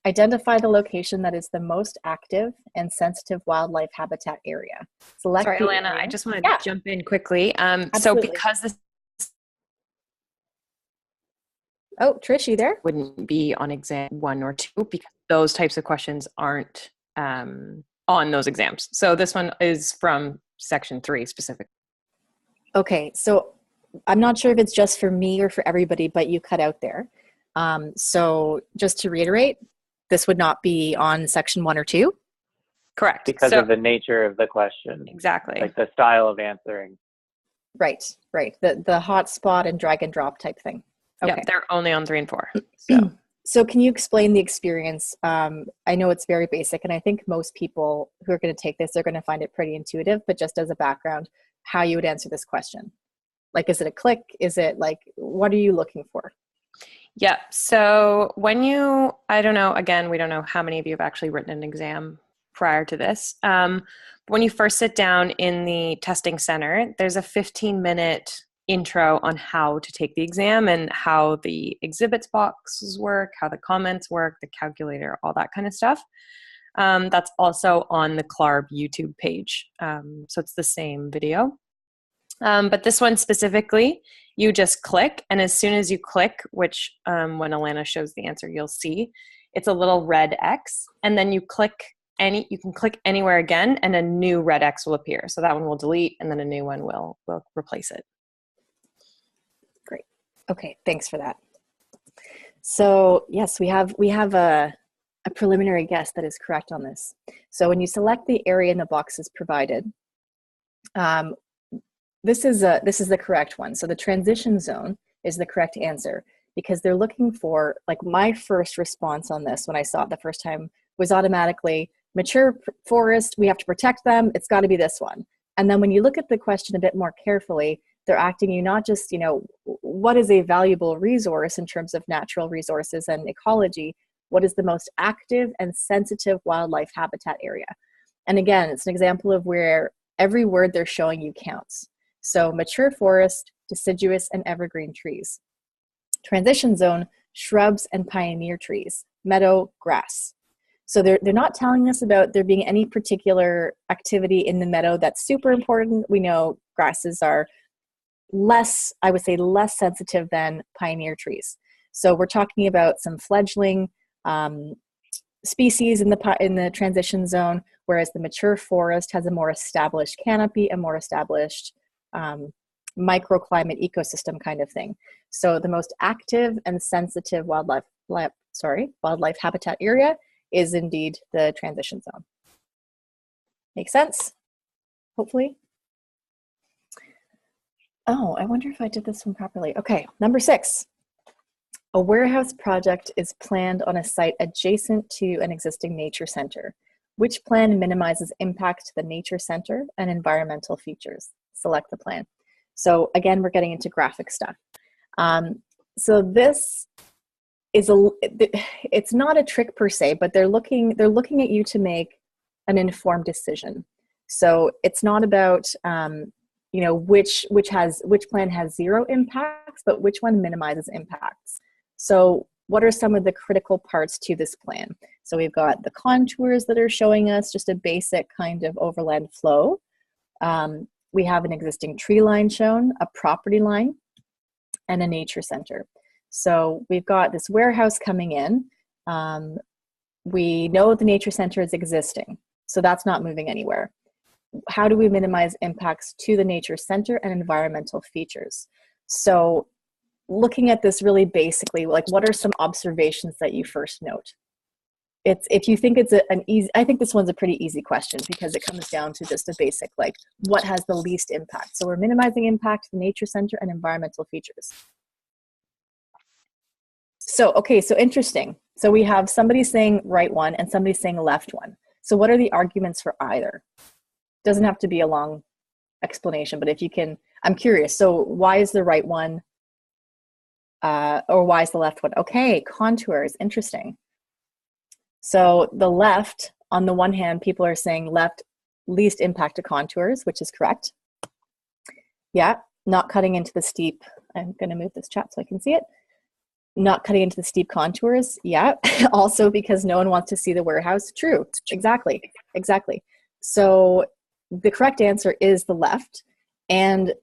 Identify the location that is the most active and sensitive wildlife habitat area. Select Sorry, Alana, area. I just want to jump in quickly. So because this Trish, you there? wouldn't be on exam 1 or 2 because those types of questions aren't on those exams. So this one is from section 3 specifically. Okay, so I'm not sure if it's just for me or for everybody, but you cut out there. So just to reiterate, this would not be on section 1 or 2? Correct. Because of the nature of the question. Exactly. Like the style of answering. Right. The hot spot and drag and drop type thing. Okay. Yeah, they're only on 3 and 4. So. So can you explain the experience? I know it's very basic, and I think most people who are going to take this are going to find it pretty intuitive, but just as a background, how you would answer this question. Like, is it a click? Is it like, what are you looking for? Yeah. So I don't know, again, we don't know how many of you have actually written an exam prior to this. When you first sit down in the testing center, there's a 15-minute intro on how to take the exam and how the exhibits boxes work, how the comments work, the calculator, all that kind of stuff. That's also on the L.A.R.E YouTube page. So it's the same video. But this one specifically you just click, and as soon as you click, which when Alana shows the answer, you'll see, it's a little red X, and then you can click anywhere again, and a new red X will appear. So that one will delete, and then a new one will replace it. Great. Okay, thanks for that. So yes, we have a preliminary guess that is correct on this. So when you select the area in the boxes provided, this is the correct one. So the transition zone is the correct answer, because they're looking for, like, my first response on this when I saw it the first time was automatically mature forest, we have to protect them, it's got to be this one. And then when you look at the question a bit more carefully, they're asking you not just, you know, what is a valuable resource in terms of natural resources and ecology, what is the most active and sensitive wildlife habitat area? And again, it's an example of where every word they're showing you counts. So mature forest, deciduous and evergreen trees. Transition zone, shrubs and pioneer trees. Meadow, grass. So they're not telling us about there being any particular activity in the meadow that's super important. We know grasses are less, I would say, less sensitive than pioneer trees. So we're talking about some fledgling species in the transition zone, whereas the mature forest has a more established canopy, a more established microclimate ecosystem kind of thing. So the most active and sensitive wildlife habitat area is indeed the transition zone. Make sense? Hopefully. Oh, I wonder if I did this one properly. Okay, number 6. A warehouse project is planned on a site adjacent to an existing nature center. Which plan minimizes impact to the nature center and environmental features? Select the plan. So again, we're getting into graphic stuff. So this is it's not a trick per se, but they're looking at you to make an informed decision. So it's not about you know, which plan has 0 impacts, but which one minimizes impacts. So what are some of the critical parts to this plan? So we've got the contours that are showing us just a basic kind of overland flow. We have an existing tree line shown, a property line, and a nature center. So we've got this warehouse coming in. We know the nature center is existing, so that's not moving anywhere. How do we minimize impacts to the nature center and environmental features? So looking at this really basically, like, what are some observations that you first note? If you think it's an easy, I think this one's a pretty easy question, because it comes down to just a basic, like, what has the least impact? So we're minimizing impact to the nature center and environmental features. So, okay, so interesting. So we have somebody saying right one and somebody saying left one. So what are the arguments for either? Doesn't have to be a long explanation, but if you can, I'm curious. So why is the right one or why is the left one? Okay, contours, interesting. So the left, on the one hand, people are saying left, least impact to contours, which is correct. Yeah, not cutting into the steep, I'm gonna move this chat so I can see it. Not cutting into the steep contours, yeah. Also because no one wants to see the warehouse, true, exactly. So the correct answer is the left. And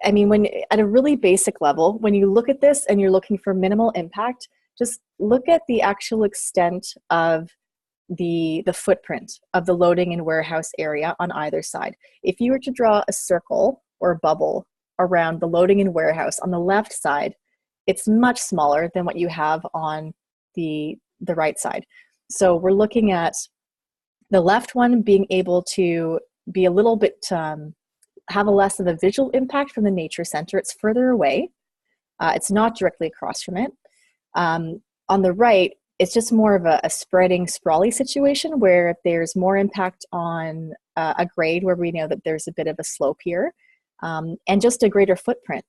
I mean, when at a really basic level, when you look at this and you're looking for minimal impact, just look at the actual extent of the footprint of the loading and warehouse area on either side. If you were to draw a circle or a bubble around the loading and warehouse on the left side, it's much smaller than what you have on the right side. So we're looking at the left one being able to be a little bit, have a less of a visual impact from the nature center. It's further away. It's not directly across from it. On the right, it's just more of a spreading, sprawly situation where there's more impact on a grade where we know that there's a bit of a slope here, and just a greater footprint.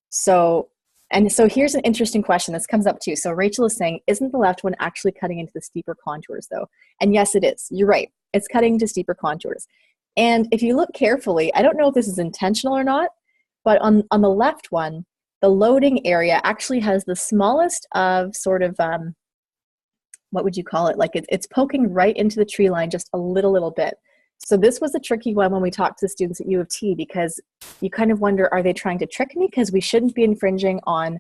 So here's an interesting question. This comes up too. So Rachel is saying, isn't the left one actually cutting into the steeper contours though? And yes, it is. You're right. It's cutting into steeper contours. And if you look carefully, I don't know if this is intentional or not, but on the left one, the loading area actually has the smallest of sort of, what would you call it? Like it's poking right into the tree line just a little bit. So this was a tricky one when we talked to the students at U of T, because you kind of wonder, are they trying to trick me? Because we shouldn't be infringing on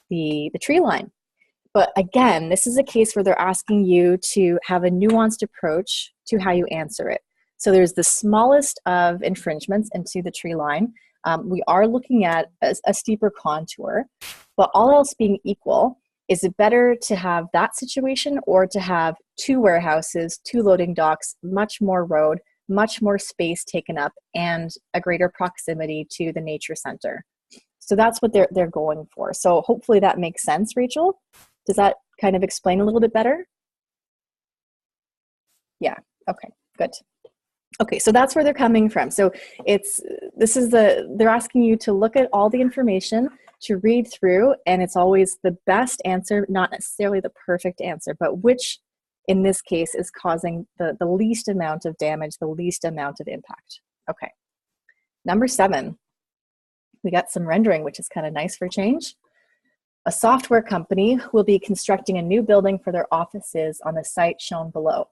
the tree line. But again, this is a case where they're asking you to have a nuanced approach to how you answer it. So there's the smallest of infringements into the tree line. We are looking at a steeper contour, but all else being equal, is it better to have that situation or to have 2 warehouses, 2 loading docks, much more road, much more space taken up, and a greater proximity to the nature center? So that's what they're going for. So hopefully that makes sense, Rachel. Does that kind of explain a little bit better? Yeah, okay, good. Okay, so that's where they're coming from. So they're asking you to look at all the information, to read through, and it's always the best answer, not necessarily the perfect answer, but which in this case is causing the least amount of damage, the least amount of impact. Okay, number 7, we got some rendering, which is kind of nice for change. A software company will be constructing a new building for their offices on the site shown below.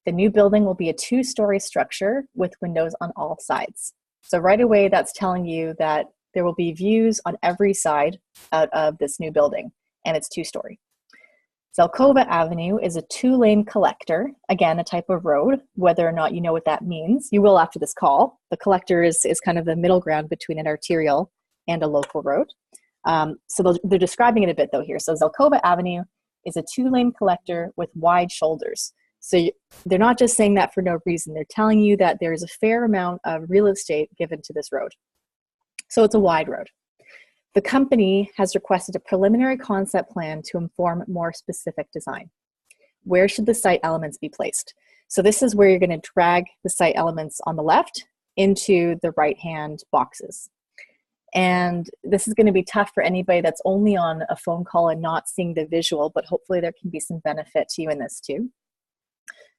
The new building will be a 2-story structure with windows on all sides. So right away, that's telling you that there will be views on every side out of this new building, and it's 2-story. Zelkova Avenue is a 2-lane collector, again, a type of road. Whether or not you know what that means, you will after this call. The collector is kind of the middle ground between an arterial and a local road. So they're describing it a bit though here. So Zelkova Avenue is a 2-lane collector with wide shoulders. So they're not just saying that for no reason. They're telling you that there's a fair amount of real estate given to this road. So it's a wide road. The company has requested a preliminary concept plan to inform more specific design. Where should the site elements be placed? So this is where you're going to drag the site elements on the left into the right-hand boxes. And this is going to be tough for anybody that's only on a phone call and not seeing the visual, but hopefully there can be some benefit to you in this too.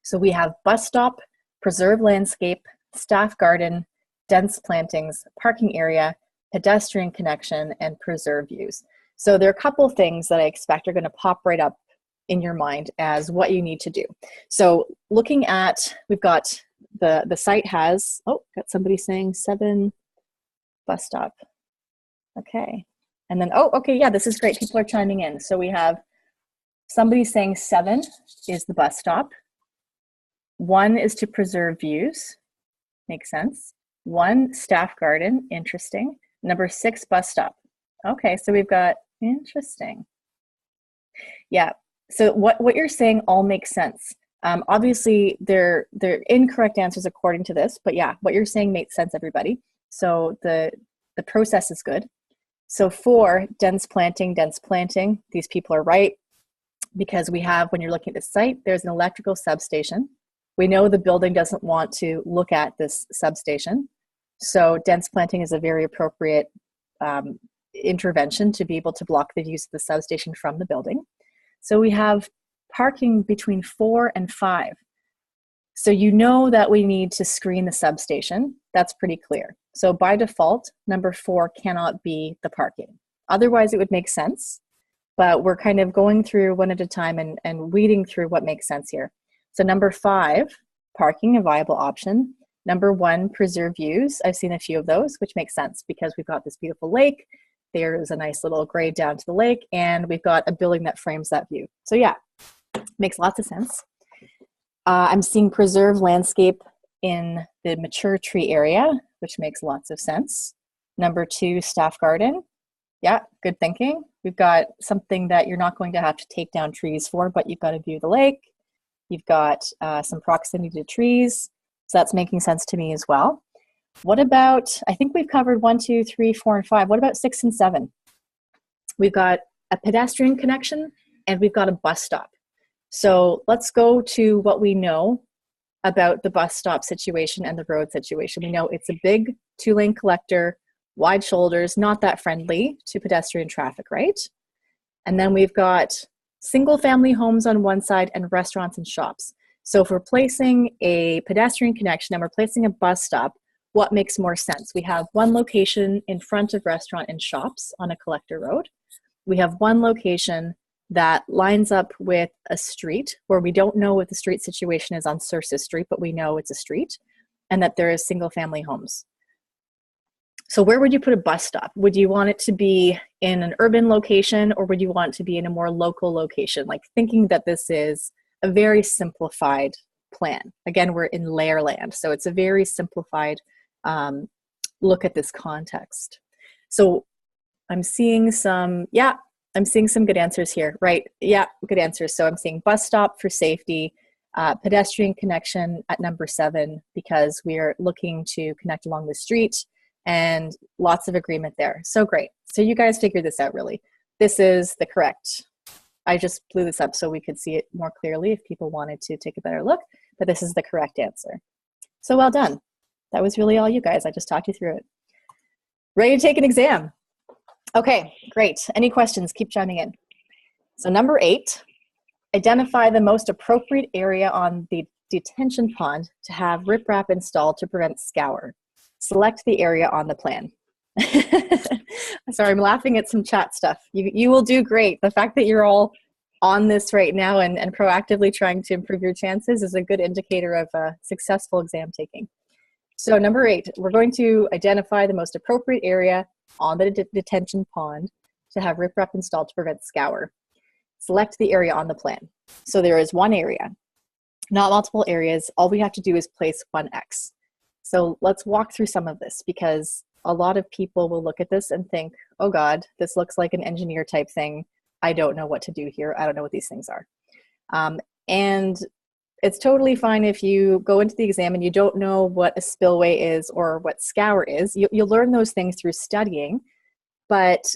So we have bus stop, preserve landscape, staff garden, dense plantings, parking area, pedestrian connection, and preserve views. So there are a couple things that I expect are going to pop right up in your mind as what you need to do. So looking at, we've got the site has, got somebody saying 7 bus stop. Okay. And then, okay, yeah, this is great. People are chiming in. So we have somebody saying 7 is the bus stop. 1 is to preserve views. Makes sense. 1, staff garden. Interesting. Number 6, bus stop. Okay, so we've got, interesting. Yeah, so what you're saying all makes sense. Obviously, they're incorrect answers according to this, but yeah, what you're saying makes sense, everybody. So the process is good. So 4, dense planting, these people are right, because we have, when you're looking at the site, there's an electrical substation. We know the building doesn't want to look at this substation. So dense planting is a very appropriate intervention to be able to block the use of the substation from the building. So we have parking between 4 and 5. So you know that we need to screen the substation. That's pretty clear. So by default, number 4 cannot be the parking. Otherwise, it would make sense. But we're kind of going through one at a time and weeding through what makes sense here. So number 5, parking, a viable option. Number 1, preserve views. I've seen a few of those, which makes sense because we've got this beautiful lake. There's a nice little grade down to the lake, and we've got a building that frames that view. So yeah, makes lots of sense. I'm seeing preserve landscape in the mature tree area, which makes lots of sense. Number 2, staff garden. Yeah, good thinking. We've got something that you're not going to have to take down trees for, but you've got to view the lake. You've got some proximity to trees. So that's making sense to me as well. What about, I think we've covered 1, 2, 3, 4, and 5. What about 6 and 7? We've got a pedestrian connection and we've got a bus stop. So let's go to what we know about the bus stop situation and the road situation. We know it's a big 2-lane collector, wide shoulders, not that friendly to pedestrian traffic, right? And then we've got single-family homes on one side and restaurants and shops. So if we're placing a pedestrian connection and we're placing a bus stop, what makes more sense? We have one location in front of restaurant and shops on a collector road. We have one location that lines up with a street where we don't know what the street situation is on Surses Street, but we know it's a street. and that there is single family homes. So where would you put a bus stop? Would you want it to be in an urban location, or would you want it to be in a more local location? Like, thinking that this is a very simplified plan. Again, we're in LARE land, so it's a very simplified look at this context. So I'm seeing some good answers here, right? Yeah, good answers. So I'm seeing bus stop for safety, pedestrian connection at number 7, because we're looking to connect along the street, and lots of agreement there. So great. So you guys figured this out, really. This is the correct. I just blew this up so we could see it more clearly if people wanted to take a better look, but this is the correct answer. So well done. That was really all you guys. I just talked you through it. Ready to take an exam? Okay, great. Any questions? Keep chiming in. So number 8, identify the most appropriate area on the detention pond to have riprap installed to prevent scour. Select the area on the plan. Sorry, I'm laughing at some chat stuff. You will do great. The fact that you're all on this right now and proactively trying to improve your chances is a good indicator of successful exam taking. So number 8, we're going to identify the most appropriate area on the detention pond to have riprap installed to prevent scour. Select the area on the plan. So there is one area, not multiple areas. All we have to do is place one X. So let's walk through some of this, because a lot of people will look at this and think, oh God, this looks like an engineer type thing. I don't know what to do here. I don't know what these things are. And it's totally fine if you go into the exam and you don't know what a spillway is or what scour is. You'll learn those things through studying, but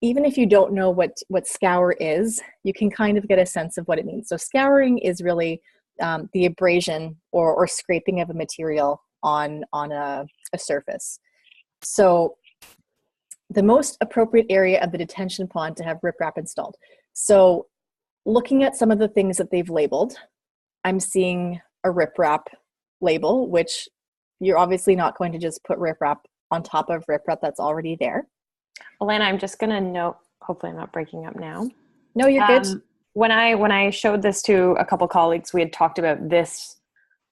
even if you don't know what scour is, you can kind of get a sense of what it means. So scouring is really the abrasion or scraping of a material on a surface. So the most appropriate area of the detention pond to have riprap installed. So looking at some of the things that they've labeled, I'm seeing a riprap label, which you're obviously not going to just put riprap on top of riprap that's already there. Alana, I'm just going to note, hopefully I'm not breaking up now. No, you're good. When I showed this to a couple colleagues, we had talked about this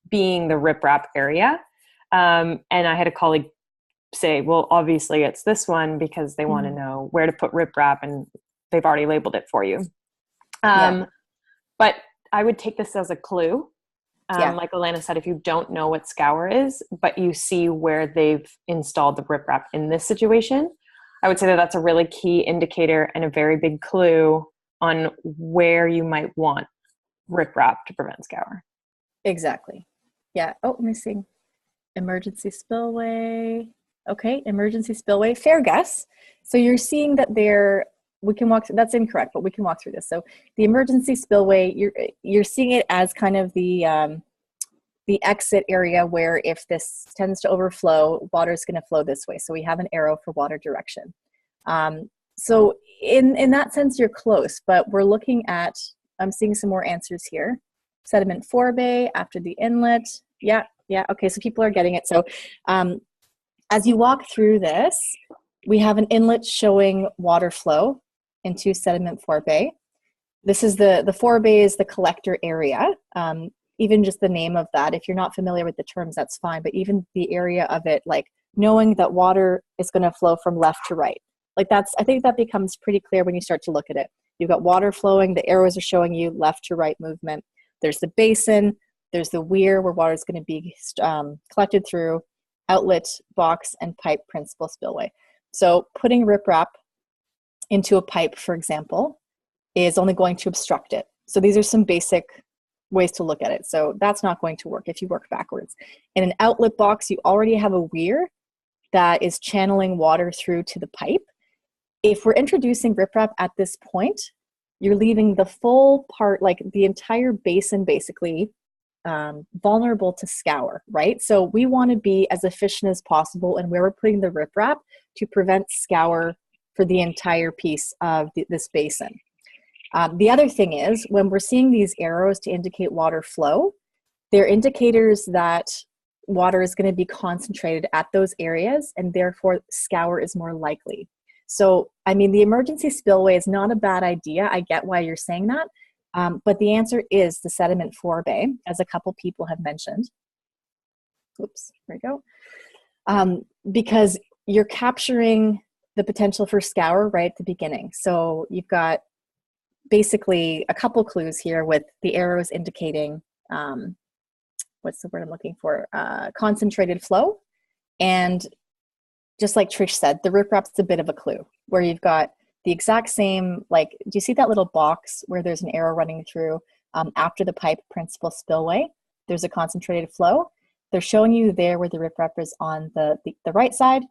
being the riprap area. And I had a colleague say, well, obviously it's this one, because they want to know where to put riprap, and they've already labeled it for you. But I would take this as a clue. Like Alana said, if you don't know what scour is, but you see where they've installed the riprap in this situation, I would say that that's a really key indicator and a very big clue on where you might want riprap to prevent scour. Exactly. Yeah. Oh, let me see. Emergency spillway. Okay, emergency spillway. Fair guess. So you're seeing that we can walk through, that's incorrect, but we can walk through this. So the emergency spillway, you're seeing it as kind of the exit area where if this tends to overflow, water is going to flow this way. So we have an arrow for water direction. So in that sense, you're close, but we're looking at, I'm seeing some more answers here. Sediment forebay after the inlet. Yeah. Okay, so people are getting it. So as you walk through this, we have an inlet showing water flow into sediment forebay. This is the forebay is the collector area. Even just the name of that, if you're not familiar with the terms, that's fine. But even the area of it, like knowing that water is going to flow from left to right. Like I think that becomes pretty clear when you start to look at it. You've got water flowing, the arrows are showing you left to right movement. There's the basin, there's the weir where water is going to be collected through, outlet, box, and pipe principal spillway. So putting riprap into a pipe, for example, is only going to obstruct it. So these are some basic ways to look at it. So that's not going to work if you work backwards. In an outlet box, you already have a weir that is channeling water through to the pipe. If we're introducing riprap at this point, you're leaving the full part, like the entire basin basically vulnerable to scour, right? So we want to be as efficient as possible in where we're putting the riprap to prevent scour for the entire piece of this basin. The other thing is, when we're seeing these arrows to indicate water flow, they're indicators that water is going to be concentrated at those areas, and therefore scour is more likely. So, I mean, the emergency spillway is not a bad idea. I get why you're saying that. But the answer is the sediment forebay, as a couple people have mentioned. Oops, there we go. Because you're capturing the potential for scour right at the beginning. So you've got basically a couple clues here with the arrows indicating, what's the word I'm looking for? Concentrated flow. And just like Trish said, the riprap's a bit of a clue where you've got the exact same, like, do you see that little box where there's an arrow running through after the pipe principal spillway? There's a concentrated flow. They're showing you there where the riprap is on the right side,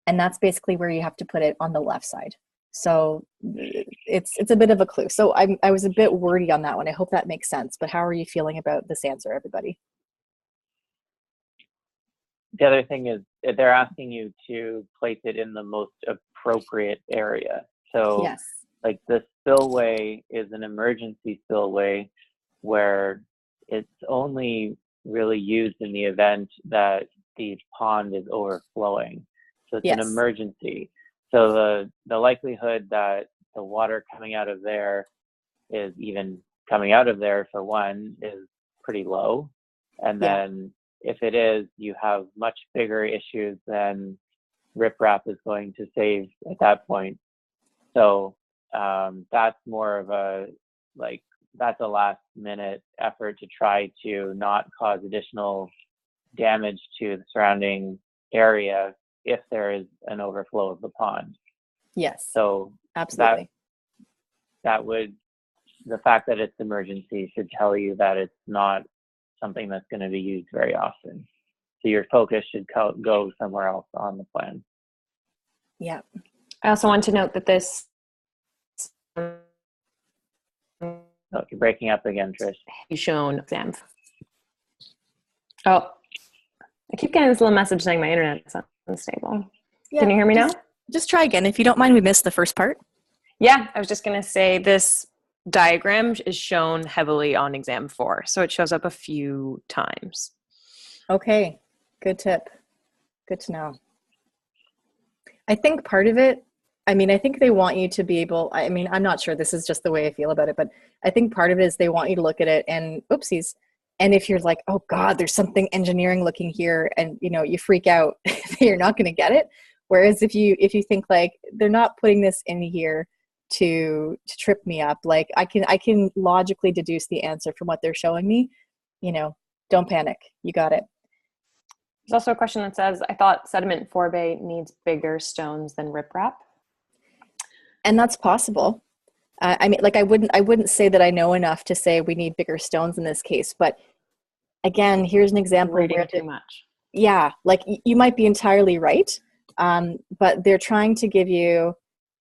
and that's basically where you have to put it on the left side. So it's a bit of a clue. So I was a bit wordy on that one. I hope that makes sense. But how are you feeling about this answer, everybody? The other thing is they're asking you to place it in the most appropriate area. So Yes. like the spillway is an emergency spillway where it's only really used in the event that the pond is overflowing. So it's an emergency. So the likelihood that the water coming out of there is even coming out of there, for one, is pretty low. And then if it is, you have much bigger issues than riprap is going to save at that point. So that's more of a, like, that's a last minute effort to try to not cause additional damage to the surrounding area if there is an overflow of the pond. Yes. So absolutely. That would, the fact that it's emergency should tell you that it's not something that's going to be used very often. So your focus should go somewhere else on the plan. Yeah. I also want to note that this. Oh, you're breaking up again, Trish. Shown exam. Oh, I keep getting this little message saying my internet's unstable. Yeah, can you hear me now? Just try again. If you don't mind, we missed the first part. Yeah, I was just going to say this diagram is shown heavily on exam 4. So it shows up a few times. Okay, good tip. Good to know. I think part of it, I mean, I think they want you to be able, I mean, I'm not sure, this is just the way I feel about it, but I think part of it is they want you to look at it and oopsies. And if you're like, oh God, there's something engineering looking here, and you know, you freak out, you're not going to get it. Whereas if you think like, they're not putting this in here to trip me up, like I can logically deduce the answer from what they're showing me, you know, don't panic. You got it. There's also a question that says, I thought sediment forebay needs bigger stones than riprap. And that's possible. I mean, like I wouldn't say that I know enough to say we need bigger stones in this case, but again, here's an example where too much. Yeah, like you might be entirely right, but they're trying to give you,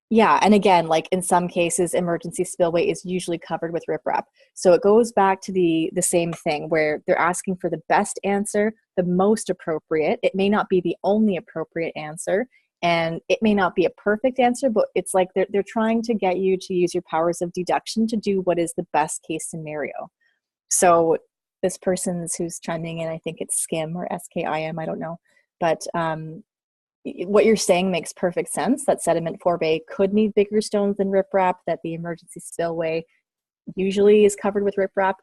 yeah, and again, like in some cases, emergency spillway is usually covered with riprap. So it goes back to the same thing where they're asking for the best answer, the most appropriate. It may not be the only appropriate answer, and it may not be a perfect answer, but it's like they're trying to get you to use your powers of deduction to do what is the best case scenario. So this person's who's chiming in, I think it's Skim or SKIM, I don't know, but what you're saying makes perfect sense, that sediment forebay could need bigger stones than riprap, that the emergency spillway usually is covered with riprap.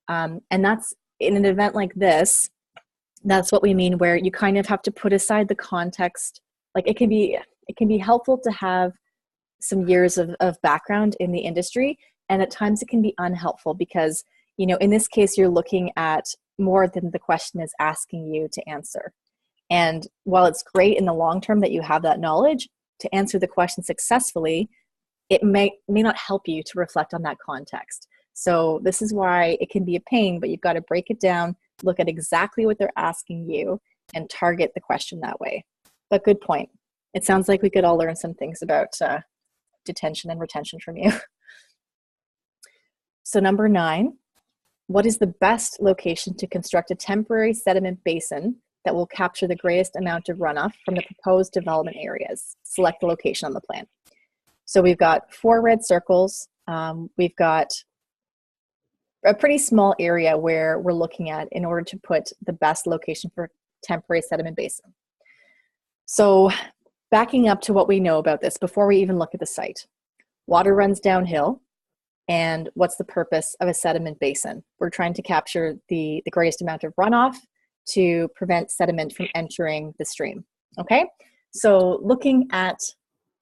And that's, in an event like this, that's what we mean, where you kind of have to put aside the context. Like it can be helpful to have some years of background in the industry, and at times it can be unhelpful because, you know, in this case, you're looking at more than the question is asking you to answer. And while it's great in the long term that you have that knowledge to answer the question successfully, it may not help you to reflect on that context. So this is why it can be a pain, but you've got to break it down, look at exactly what they're asking you, and target the question that way. But good point. It sounds like we could all learn some things about detention and retention from you. So number 9, what is the best location to construct a temporary sediment basin that will capture the greatest amount of runoff from the proposed development areas? Select the location on the plan. So we've got 4 red circles. We've got a pretty small area where we're looking at in order to put the best location for temporary sediment basin. So backing up to what we know about this before we even look at the site. Water runs downhill. And what's the purpose of a sediment basin? We're trying to capture the greatest amount of runoff to prevent sediment from entering the stream. Okay, so looking at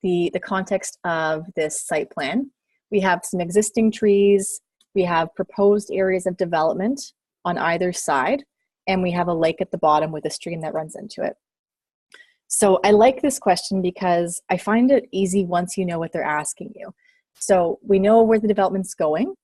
the context of this site plan, we have some existing trees, we have proposed areas of development on either side, and we have a lake at the bottom with a stream that runs into it. So I like this question because I find it easy once you know what they're asking you. So we know where the development's going.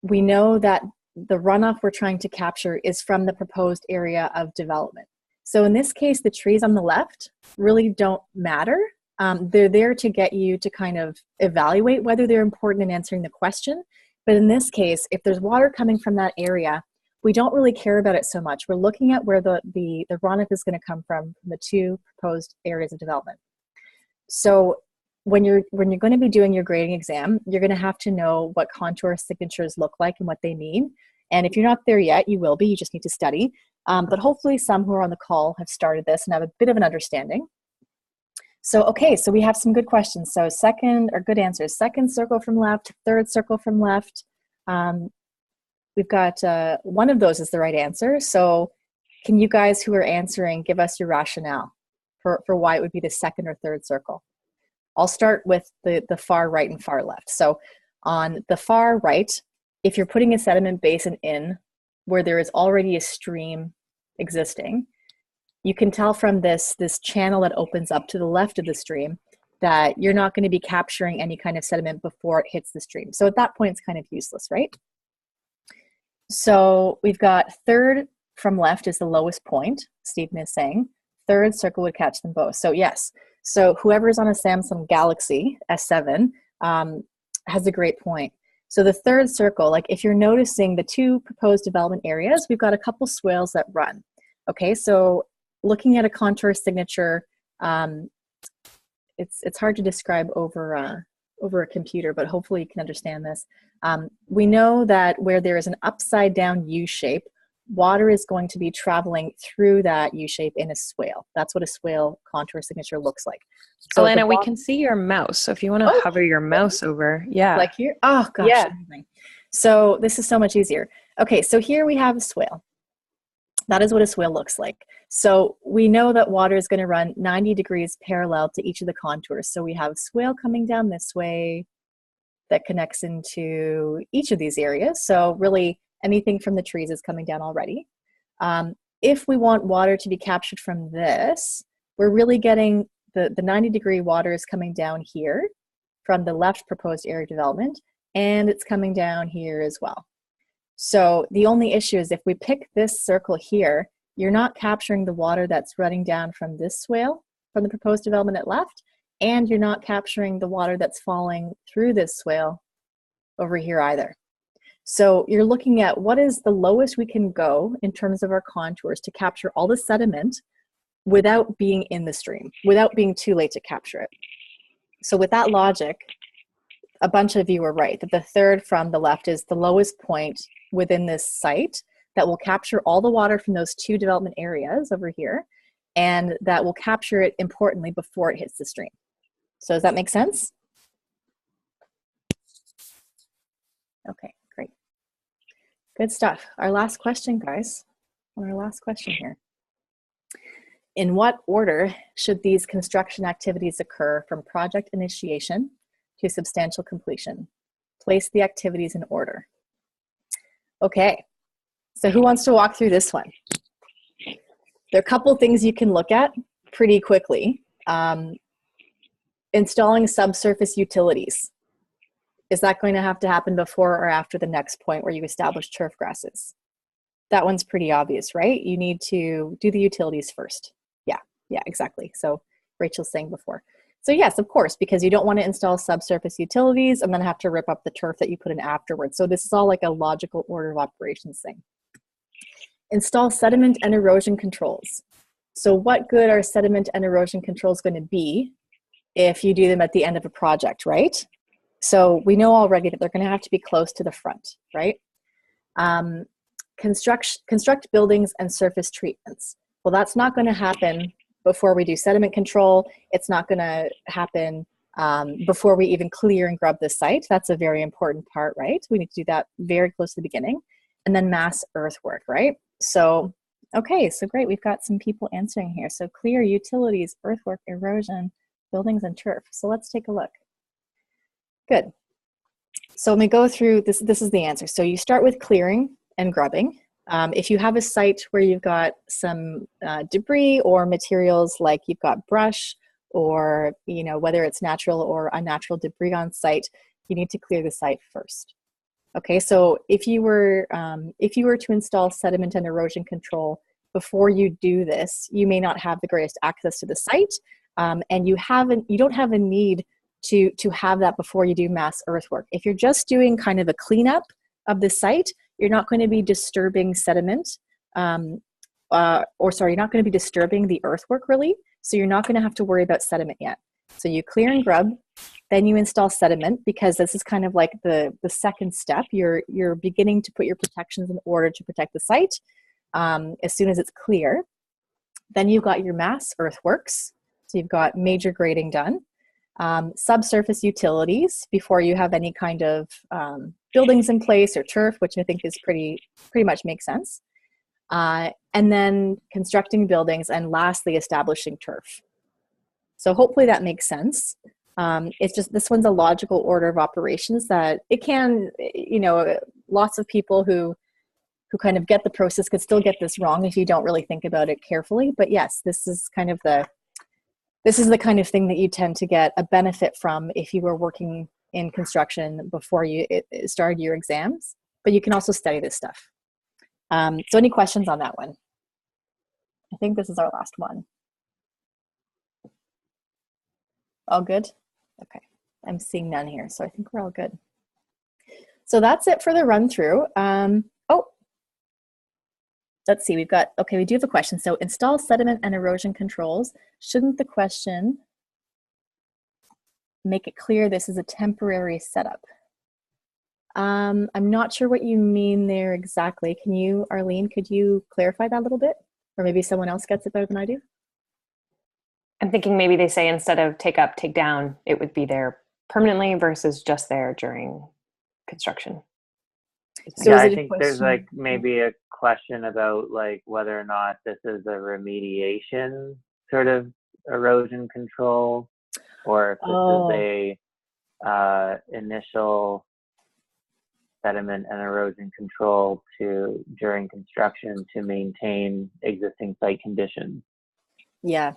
We know that the runoff we're trying to capture is from the proposed area of development. So in this case, the trees on the left really don't matter. They're there to get you to kind of evaluate whether they're important in answering the question. But in this case, if there's water coming from that area, we don't really care about it so much. We're looking at where the runoff is going to come from the two proposed areas of development. So when you're going to be doing your grading exam, you're going to have to know what contour signatures look like and what they mean. And if you're not there yet, you will be. You just need to study. But hopefully some who are on the call have started this and have a bit of an understanding. So, okay, so we have some good questions. So good answers. Second circle from left, third circle from left. We've got one of those is the right answer. So can you guys who are answering give us your rationale for why it would be the second or third circle? I'll start with the far right and far left. So on the far right, if you're putting a sediment basin in where there is already a stream existing, you can tell from this channel that opens up to the left of the stream that you're not going to be capturing any kind of sediment before it hits the stream. So at that point, it's kind of useless, right? So we've got third from left is the lowest point, Stephen is saying. Third circle would catch them both. So yes, so whoever's on a Samsung Galaxy S7 has a great point. So the third circle, like if you're noticing the two proposed development areas, we've got a couple swales that run. Okay, so looking at a contour signature, it's hard to describe over a computer, but hopefully you can understand this. We know that where there is an upside down U shape, water is going to be traveling through that U shape in a swale. That's what a swale contour signature looks like. So Alana, we can see your mouse. So if you want to hover your mouse over, yeah. Like here? Oh gosh. Yeah. So this is so much easier. Okay, so here we have a swale. That is what a swale looks like. So we know that water is going to run 90 degrees parallel to each of the contours. So we have a swale coming down this way that connects into each of these areas. So really anything from the trees is coming down already. If we want water to be captured from this, we're really getting the 90-degree water is coming down here from the left proposed area development, and it's coming down here as well. So the only issue is if we pick this circle here, you're not capturing the water that's running down from this swale, from the proposed development at left, and you're not capturing the water that's falling through this swale over here either. So you're looking at what is the lowest we can go in terms of our contours to capture all the sediment without being in the stream, without being too late to capture it. So with that logic, a bunch of you are right, that the third from the left is the lowest point within this site that will capture all the water from those two development areas over here, and that will capture it importantly before it hits the stream. So does that make sense? Okay, great. Good stuff. Our last question, guys. Our last question here. In what order should these construction activities occur from project initiation to substantial completion? Place the activities in order. Okay, so who wants to walk through this one? There are a couple things you can look at pretty quickly. Installing subsurface utilities. Is that going to have to happen before or after the next point where you establish turf grasses? That one's pretty obvious, right? You need to do the utilities first. Yeah, exactly. So Rachel's saying before. So yes, of course, because you don't want to install subsurface utilities and then have to rip up the turf that you put in afterwards. So this is all like a logical order of operations thing. Install sediment and erosion controls. So what good are sediment and erosion controls going to be if you do them at the end of a project, right? So we know already that they're going to have to be close to the front, right? Construct buildings and surface treatments. Well, that's not going to happen before we do sediment control. It's not going to happen before we even clear and grub the site. That's a very important part, right? We need to do that very close to the beginning. And then mass earthwork, right? So Okay, so great. We've got some people answering here. So clear, utilities, earthwork, erosion, buildings, and turf. So let's take a look. Good. So when we go through this, this is the answer. So you start with clearing and grubbing. If you have a site where you've got some debris or materials, like you've got brush, or whether it's natural or unnatural debris on site, you need to clear the site first. Okay, so if you were to install sediment and erosion control before you do this, you may not have the greatest access to the site, and you don't have a need to have that before you do mass earthwork. If you're just doing kind of a cleanup of the site, you're not going to be disturbing sediment, you're not going to be disturbing the earthwork really, so you're not going to have to worry about sediment yet. So you clear and grub, then you install sediment, because this is kind of like the second step. You're beginning to put your protections in order to protect the site as soon as it's clear. Then you've got your mass earthworks, so you've got major grading done. Subsurface utilities before you have any kind of buildings in place, or turf, which I think is pretty much makes sense. And then constructing buildings, and lastly establishing turf. So hopefully that makes sense. It's just, this one's a logical order of operations that it can, lots of people who kind of get the process could still get this wrong if you don't really think about it carefully. But yes, this is the kind of thing that you tend to get a benefit from if you were working in construction before you started your exams, but you can also study this stuff. So any questions on that one? I think this is our last one. All good? Okay, I'm seeing none here, so I think we're all good. So that's it for the run through. Let's see, we do have a question. So install sediment and erosion controls. Shouldn't the question make it clear this is a temporary setup? I'm not sure what you mean there exactly. Can you, Arlene, could you clarify that a little bit? Or maybe someone else gets it better than I do? I'm thinking maybe they say instead of take up, take down, it would be there permanently versus just there during construction. So yeah, I think there's like maybe a question about like whether or not this is a remediation sort of erosion control, or if this is a initial sediment and erosion control during construction to maintain existing site conditions. Yeah.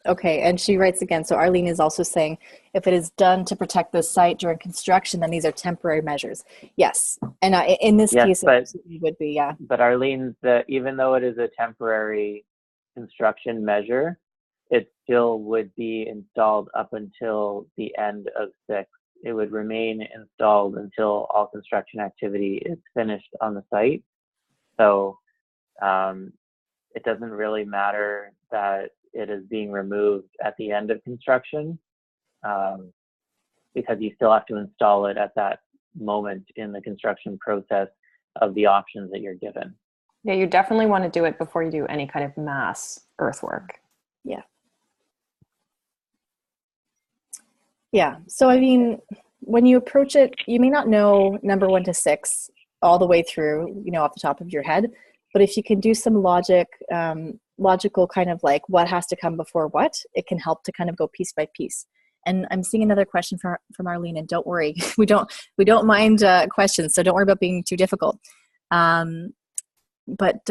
Okay, and she writes again, so Arlene is also saying, if it is done to protect the site during construction, then these are temporary measures. Yes, and in this case, it would be, yeah. But Arlene, even though it is a temporary construction measure, it still would be installed up until the end of 6. It would remain installed until all construction activity is finished on the site. So it doesn't really matter that it is being removed at the end of construction, because you still have to install it at that moment in the construction process of the options that you're given. Yeah, you definitely want to do it before you do any kind of mass earthwork. Yeah. Yeah, so I mean, when you approach it, you may not know number 1 to 6 all the way through, off the top of your head, but if you can do some logical kind of like what has to come before what, it can help to kind of go piece by piece. And I'm seeing another question from Arlene, and don't worry, we don't mind questions, so don't worry about being too difficult. But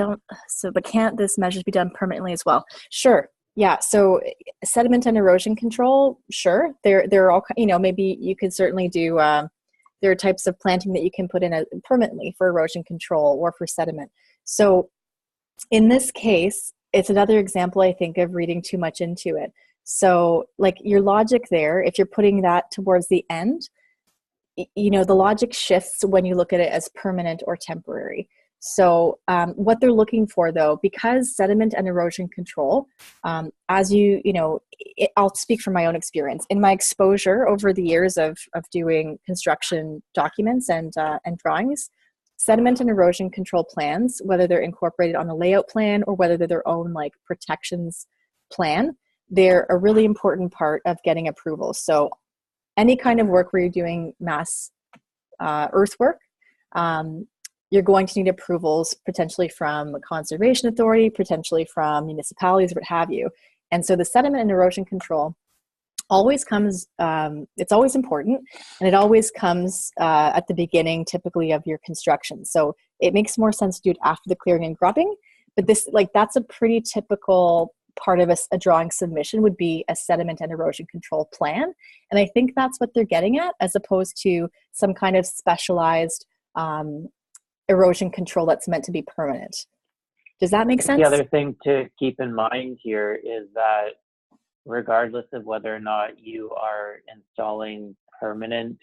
can't this measures be done permanently as well? Sure. Yeah. So sediment and erosion control, sure. They're all, maybe you could certainly do. There are types of planting that you can put in permanently for erosion control or for sediment. So in this case, it's another example, I think, of reading too much into it. So like your logic there, if you're putting that towards the end, the logic shifts when you look at it as permanent or temporary. So what they're looking for, though, because sediment and erosion control, I'll speak from my own experience. In my exposure over the years of doing construction documents and drawings, sediment and erosion control plans, whether they're incorporated on a layout plan or whether they're their own like protections plan, they're a really important part of getting approval. So any kind of work where you're doing mass earthwork, you're going to need approvals potentially from a conservation authority, potentially from municipalities, what have you. And so the sediment and erosion control always comes, it's always important, and it always comes at the beginning typically of your construction. So it makes more sense to do it after the clearing and grubbing, but this, like, that's a pretty typical part of a drawing submission would be a sediment and erosion control plan. And I think that's what they're getting at, as opposed to some kind of specialized erosion control that's meant to be permanent. Does that make sense? The other thing to keep in mind here is that regardless of whether or not you are installing permanent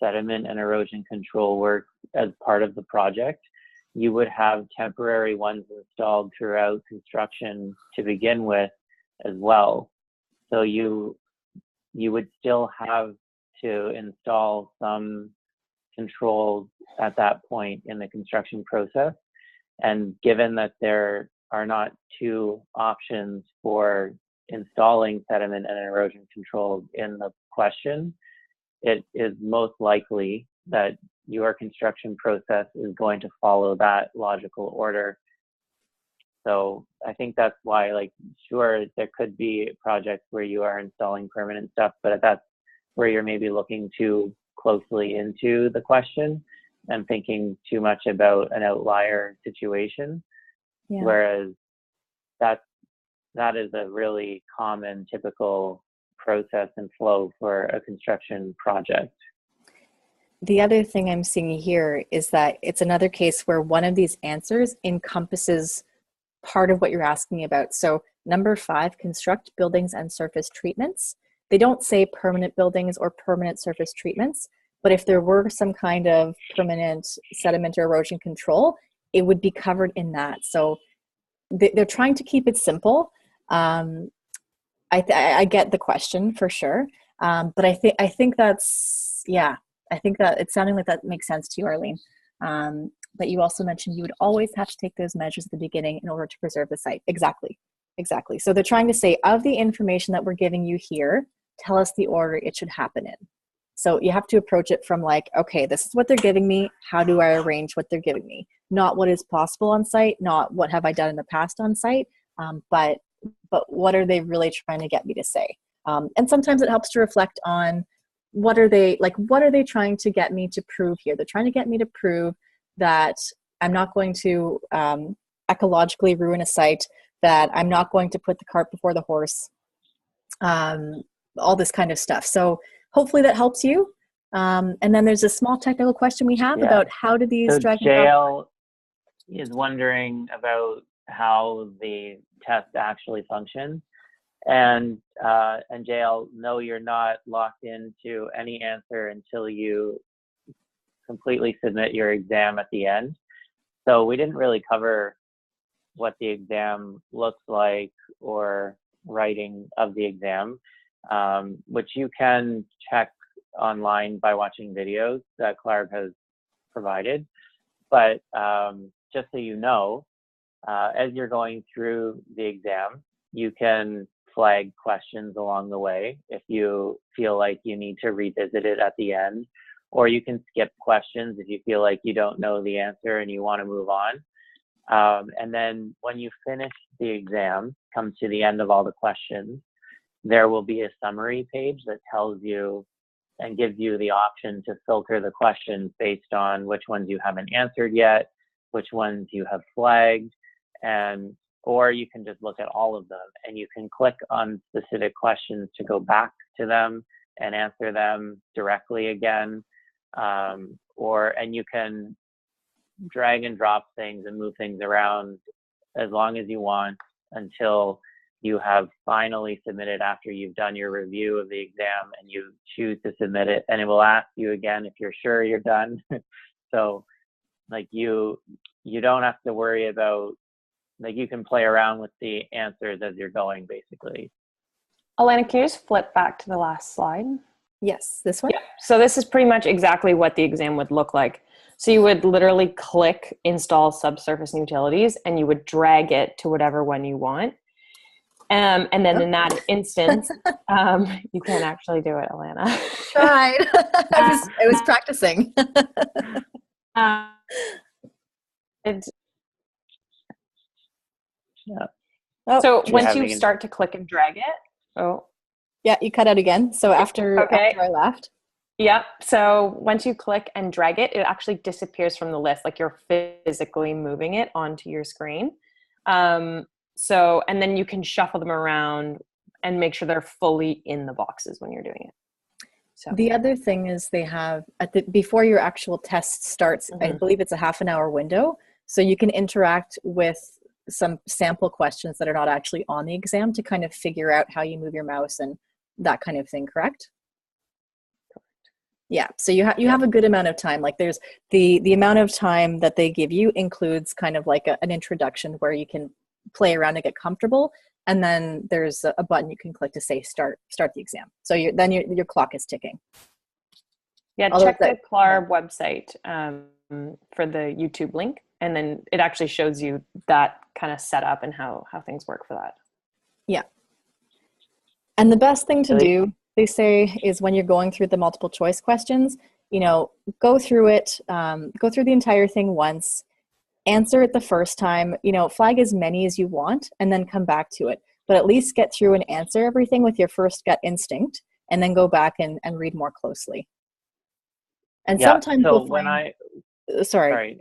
sediment and erosion control work as part of the project, you would have temporary ones installed throughout construction to begin with as well. So you would still have to install some controls at that point in the construction process. And given that there are not two options for installing sediment and erosion control in the question, it is most likely that your construction process is going to follow that logical order. So I think that's why, like, sure, there could be projects where you are installing permanent stuff, but that's where you're maybe looking too closely into the question and thinking too much about an outlier situation. Yeah. Whereas that is a really common, typical process and flow for a construction project. The other thing I'm seeing here is that it's another case where one of these answers encompasses part of what you're asking about. So number 5, construct buildings and surface treatments. They don't say permanent buildings or permanent surface treatments, but if there were some kind of permanent sediment or erosion control, it would be covered in that. So they're trying to keep it simple. I get the question for sure, but I think that's, yeah, I think that it's sounding like that makes sense to you, Arlene. But you also mentioned you would always have to take those measures at the beginning in order to preserve the site. Exactly. So they're trying to say, of the information that we're giving you here, tell us the order it should happen in. So you have to approach it from like, okay, this is what they're giving me. How do I arrange what they're giving me? Not what is possible on site, not what have I done in the past on site, but what are they really trying to get me to say? And sometimes it helps to reflect on what are they trying to get me to prove here? They're trying to get me to prove that I'm not going to ecologically ruin a site, that I'm not going to put the cart before the horse, all this kind of stuff. So hopefully that helps you. And then there's a small technical question we have about how do these drag and drop. JL is wondering about how the test actually functions. And JL, no, you're not locked into any answer until you completely submit your exam at the end. So we didn't really cover what the exam looks like or writing of the exam, which you can check online by watching videos that L.A.R.E has provided. But just so you know, as you're going through the exam, you can flag questions along the way if you feel like you need to revisit it at the end, or you can skip questions if you feel like you don't know the answer and you want to move on. And then when you finish the exam, come to the end of all the questions, there will be a summary page that tells you and gives you the option to filter the questions based on which ones you haven't answered yet, which ones you have flagged, or you can just look at all of them and you can click on specific questions to go back to them and answer them directly again. And you can drag and drop things and move things around as long as you want until you have finally submitted, after you've done your review of the exam and you choose to submit it, and it will ask you again if you're sure you're done. So like you don't have to worry about, like, you can play around with the answers as you're going, basically. Elena, can you just flip back to the last slide? Yes, this one? Yeah. So this is pretty much exactly what the exam would look like. So you would literally click install subsurface and utilities and you would drag it to whatever one you want. And then in that instance, you can actually do it, Elena. Tried. I was practicing. It's, Yeah. Oh, so Do you once have you any- start to click and drag it, oh, yeah, you cut out again. So after Okay. I left. yep. So once you click and drag it, it actually disappears from the list, like you're physically moving it onto your screen. So, and then you can shuffle them around and make sure they're fully in the boxes when you're doing it. So The other thing is they have before your actual test starts, I believe it's a half an hour window. So you can interact with some sample questions that are not actually on the exam to kind of figure out how you move your mouse and that kind of thing, correct? Yeah, so you have a good amount of time. Like there's the amount of time that they give you includes kind of like an introduction where you can play around and get comfortable, and then there's a button you can click to say start the exam. So then your clock is ticking. yeah, Although check the L.A.R.E website for the YouTube link, and then it actually shows you that kind of setup and how things work for that. Yeah. And the best thing to do, they say, is when you're going through the multiple choice questions, go through it, go through the entire thing once, answer it the first time, flag as many as you want, and then come back to it. But at least get through and answer everything with your first gut instinct, and then go back and read more closely. And sometimes so you'll find, sorry.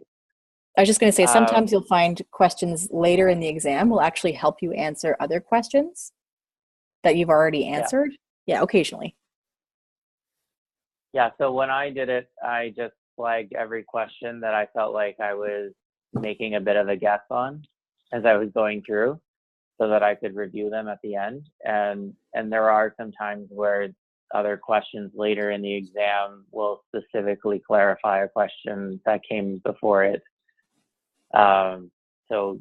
I was just going to say, sometimes you'll find questions later in the exam will actually help you answer other questions that you've already answered. Yeah, occasionally. Yeah, so when I did it, I just flagged every question that I felt like I was making a bit of a guess on as I was going through, so that I could review them at the end. And there are some times where other questions later in the exam will specifically clarify a question that came before it. So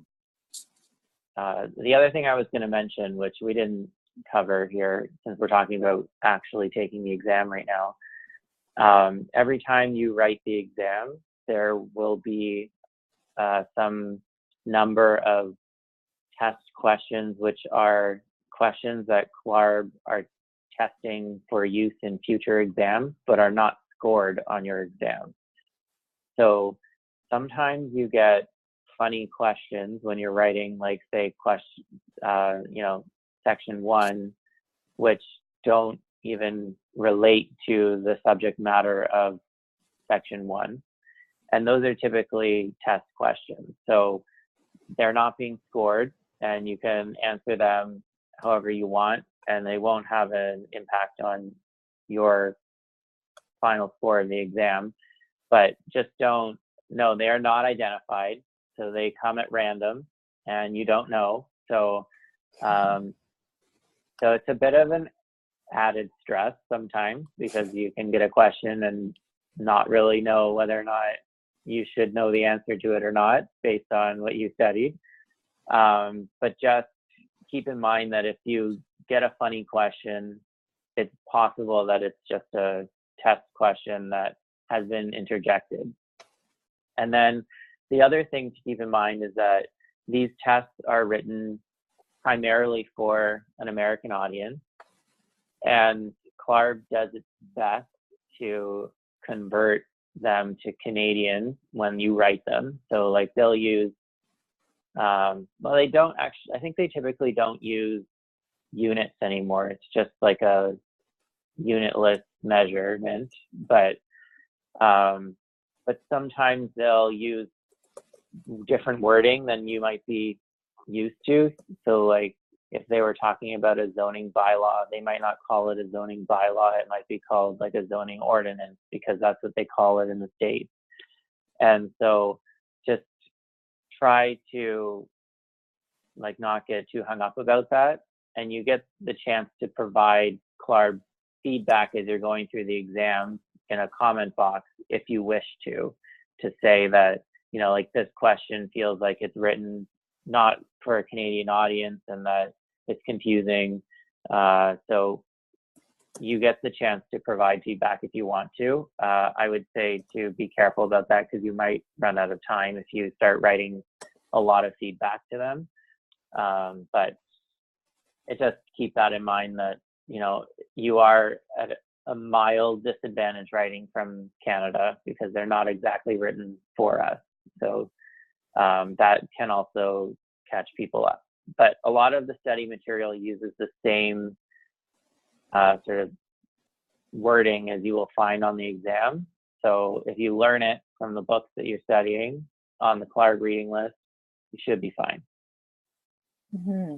the other thing I was going to mention, which we didn't cover here since we're talking about actually taking the exam right now, every time you write the exam, there will be some number of test questions, which are questions that L.A.R.E are testing for use in future exams, but are not scored on your exam. So sometimes you get funny questions when you're writing, like say section 1, which don't even relate to the subject matter of section 1. And those are typically test questions. So they're not being scored, and you can answer them however you want, and they won't have an impact on your final score of the exam. But just don't know, they are not identified. So they come at random and you don't know. So so it's a bit of an added stress sometimes, because you can get a question and not really know whether or not you should know the answer to it or not based on what you studied. But just keep in mind that if you get a funny question, it's possible that it's just a test question that has been interjected. And then the other thing to keep in mind is that these tests are written primarily for an American audience, and L.A.R.E does its best to convert them to Canadian when you write them. So like they'll use, they don't actually, I think they typically don't use units anymore. It's just like a unitless measurement, but sometimes they'll use different wording than you might be used to. So like if they were talking about a zoning bylaw, they might not call it a zoning bylaw. It might be called like a zoning ordinance, because that's what they call it in the States. And so just try to like not get too hung up about that. And you get the chance to provide L.A.R.E feedback as you're going through the exam in a comment box if you wish to say that, like this question feels like it's written not for a Canadian audience and that it's confusing. So you get the chance to provide feedback if you want to. I would say to be careful about that, because you might run out of time if you start writing a lot of feedback to them. But just keep that in mind, that you are at a mild disadvantage writing from Canada because they're not exactly written for us. So that can also catch people up. But a lot of the study material uses the same sort of wording as you will find on the exam. So if you learn it from the books that you're studying on the L.A.R.E reading list, you should be fine. Mm-hmm.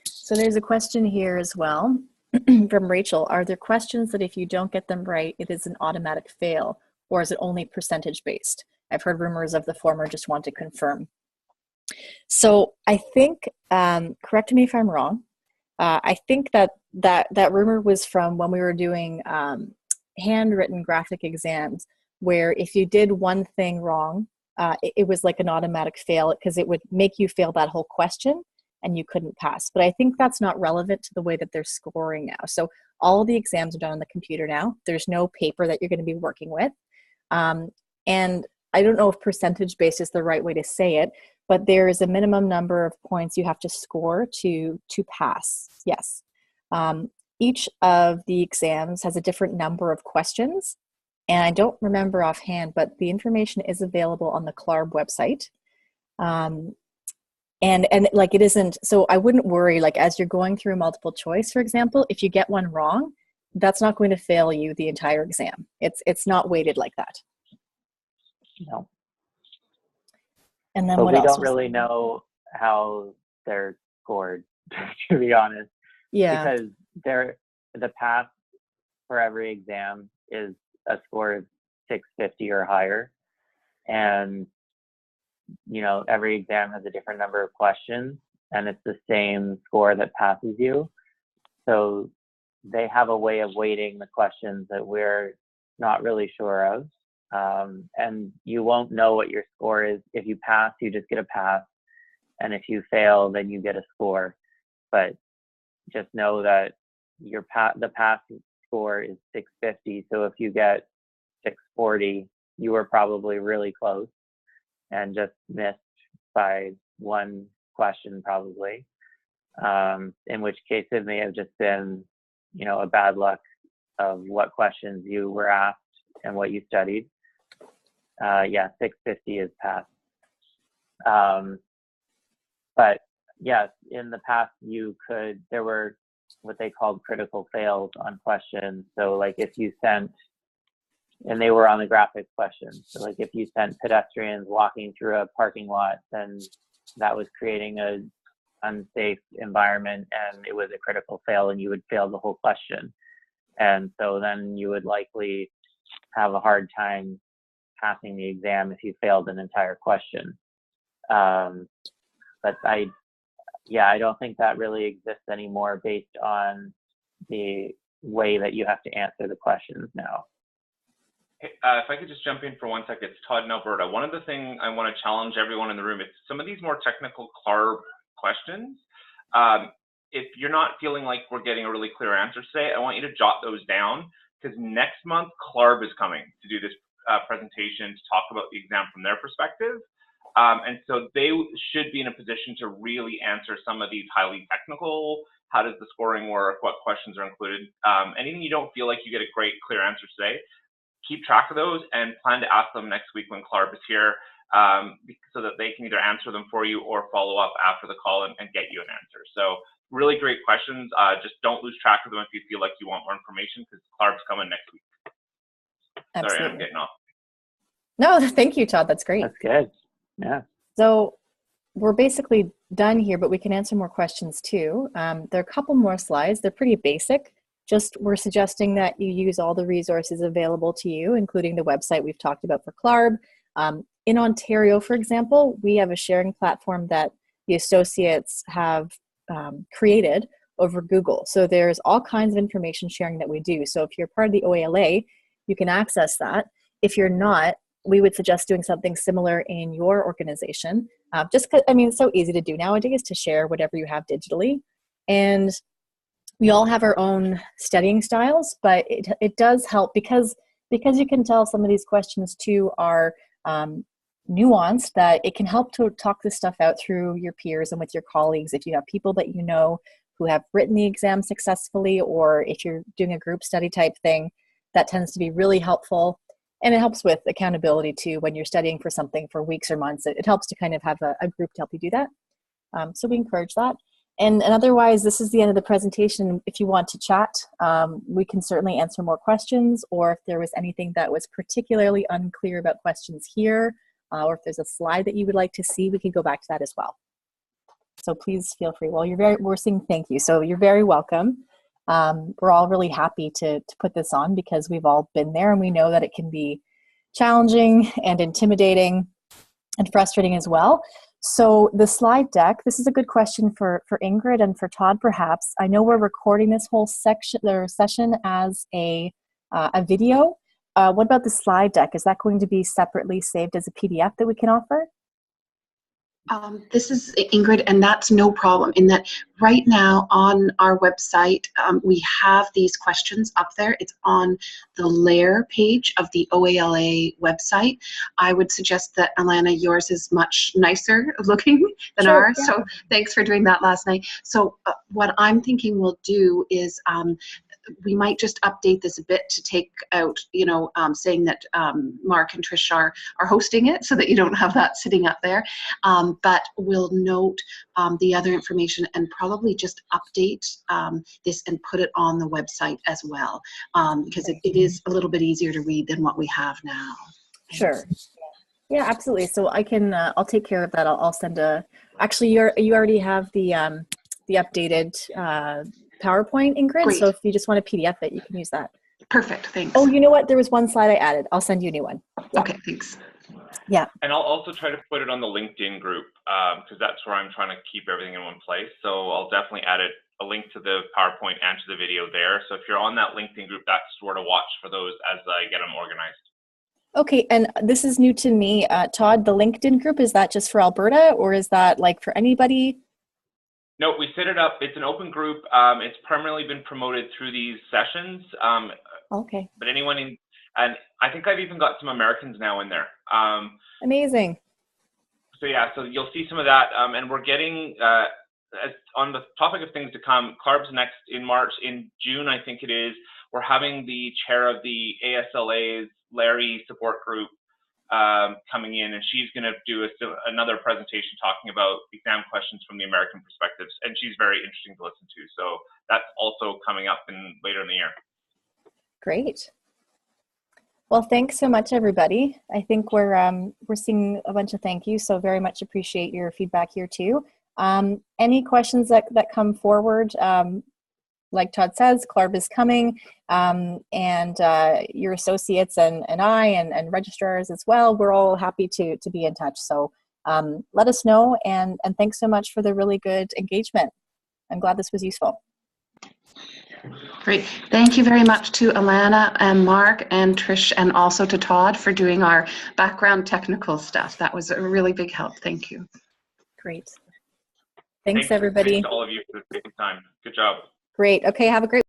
So there's a question here as well from Rachel. Are there questions that if you don't get them right, it is an automatic fail, or is it only percentage based? I've heard rumors of the former, just want to confirm. So I think, correct me if I'm wrong, I think that rumor was from when we were doing handwritten graphic exams, where if you did one thing wrong, it was like an automatic fail because it would make you fail that whole question and you couldn't pass. But I think that's not relevant to the way that they're scoring now. So all the exams are done on the computer now. There's no paper that you're going to be working with. And I don't know if percentage based is the right way to say it, but there is a minimum number of points you have to score to pass. Yes. Each of the exams has a different number of questions. And I don't remember offhand, but the information is available on the L.A.R.E website. And like it isn't, so I wouldn't worry, like as you're going through multiple choice, for example, if you get one wrong, that's not going to fail you the entire exam. It's not weighted like that. No. And then but what we else don't really know how they're scored, to be honest. Yeah. Because the pass for every exam is a score of 650 or higher. And, you know, every exam has a different number of questions, and it's the same score that passes you. So they have a way of weighting the questions that we're not really sure of. And you won't know what your score is. If you pass, you just get a pass. And if you fail, then you get a score. But just know that the pass score is 650. So if you get 640, you were probably really close and just missed by one question probably. In which case it may have just been, you know, a bad luck of what questions you were asked and what you studied. Yeah, 650 is passed. But yes, in the past there were what they called critical fails on questions. So like if you sent, and they were on the graphic questions. So like if you sent pedestrians walking through a parking lot, then that was creating a unsafe environment and it was a critical fail and you would fail the whole question. And so then you would likely have a hard time passing the exam if you failed an entire question. But I don't think that really exists anymore based on the way that you have to answer the questions now. If I could just jump in for 1 second, it's Todd in Alberta. One of the things I want to challenge everyone in the room is some of these more technical L.A.R.E questions. If you're not feeling like we're getting a really clear answer today, I want you to jot those down, because next month L.A.R.E is coming to do this presentation to talk about the exam from their perspective. And so they should be in a position to really answer some of these highly technical, how does the scoring work, what questions are included. Anything you don't feel like you get a great, clear answer today, keep track of those and plan to ask them next week when L.A.R.E is here, so that they can either answer them for you or follow up after the call and get you an answer. So really great questions. Just don't lose track of them if you feel like you want more information, because L.A.R.E is coming next week. Absolutely. Sorry, I'm getting off. No, thank you, Todd. That's great. That's good. Yeah. So we're basically done here, but we can answer more questions too. There are a couple more slides. They're pretty basic. Just we're suggesting that you use all the resources available to you, including the website we've talked about for L.A.R.E. In Ontario, for example, we have a sharing platform that the associates have created over Google. So there's all kinds of information sharing that we do. So if you're part of the OALA, you can access that. If you're not, we would suggest doing something similar in your organization. Just because, I mean, it's so easy to do nowadays to share whatever you have digitally. And we all have our own studying styles, but it does help because you can tell some of these questions too are nuanced, that it can help to talk this stuff out through your peers and with your colleagues. If you have people that you know who have written the exam successfully, or if you're doing a group study type thing, that tends to be really helpful. And it helps with accountability too when you're studying for something for weeks or months. It helps to kind of have a group to help you do that. So we encourage that. And otherwise, this is the end of the presentation. If you want to chat, we can certainly answer more questions, or if there was anything that was particularly unclear about questions here, or if there's a slide that you would like to see, we can go back to that as well. So please feel free. Well, we're saying thank you. So you're very welcome. We're all really happy to put this on because we've all been there and we know that it can be challenging and intimidating and frustrating as well. So the slide deck, this is a good question for Ingrid and for Todd perhaps. I know we're recording this whole session as a video. What about the slide deck? Is that going to be separately saved as a PDF that we can offer? This is Ingrid, and that's no problem in that right now on our website, we have these questions up there. It's on the LARE page of the OALA website. I would suggest that, Alana, yours is much nicer looking than Sure, ours, yeah. so thanks for doing that last night. So what I'm thinking we'll do is we might just update this a bit to take out, saying that Mark and Trish are hosting it so that you don't have that sitting up there. But we'll note the other information and probably just update this and put it on the website as well, because it is a little bit easier to read than what we have now. Sure. Yeah, absolutely. So I can, I'll take care of that. I'll send actually you already have the updated PowerPoint, Ingrid. Great. So if you just want to PDF it, you can use that. Perfect, thanks. Oh, you know what? There was one slide I added. I'll send you a new one. Yeah. Okay, thanks. Yeah. And I'll also try to put it on the LinkedIn group because that's where I'm trying to keep everything in one place. So I'll definitely add a link to the PowerPoint and to the video there. So if you're on that LinkedIn group, that's where to watch for those as I get them organized. Okay, and this is new to me. Todd, the LinkedIn group, is that just for Alberta or is that like for anybody? No, we set it up. It's an open group. It's primarily been promoted through these sessions. Okay. But anyone in, and I think I've even got some Americans now in there. Amazing. So yeah, so you'll see some of that. And we're getting, on the topic of things to come, L.A.R.E's next in March. In June, I think it is, we're having the chair of the ASLA's L.A.R.E support group coming in, and she's going to do another presentation talking about exam questions from the American perspectives, and she's very interesting to listen to. So that's also coming up later in the year. Great. Well, thanks so much, everybody. I think we're seeing a bunch of thank yous, so very much appreciate your feedback here too. Any questions that come forward? Like Todd says, L.A.R.E is coming, and your associates and I and registrars as well, we're all happy to be in touch. So let us know, and thanks so much for the really good engagement. I'm glad this was useful. Great. Thank you very much to Alana and Mark and Trish, and also to Todd for doing our background technical stuff. That was a really big help. Thank you. Great. Thanks everybody. Thanks to all of you for taking time. Good job. Great. Okay, have a great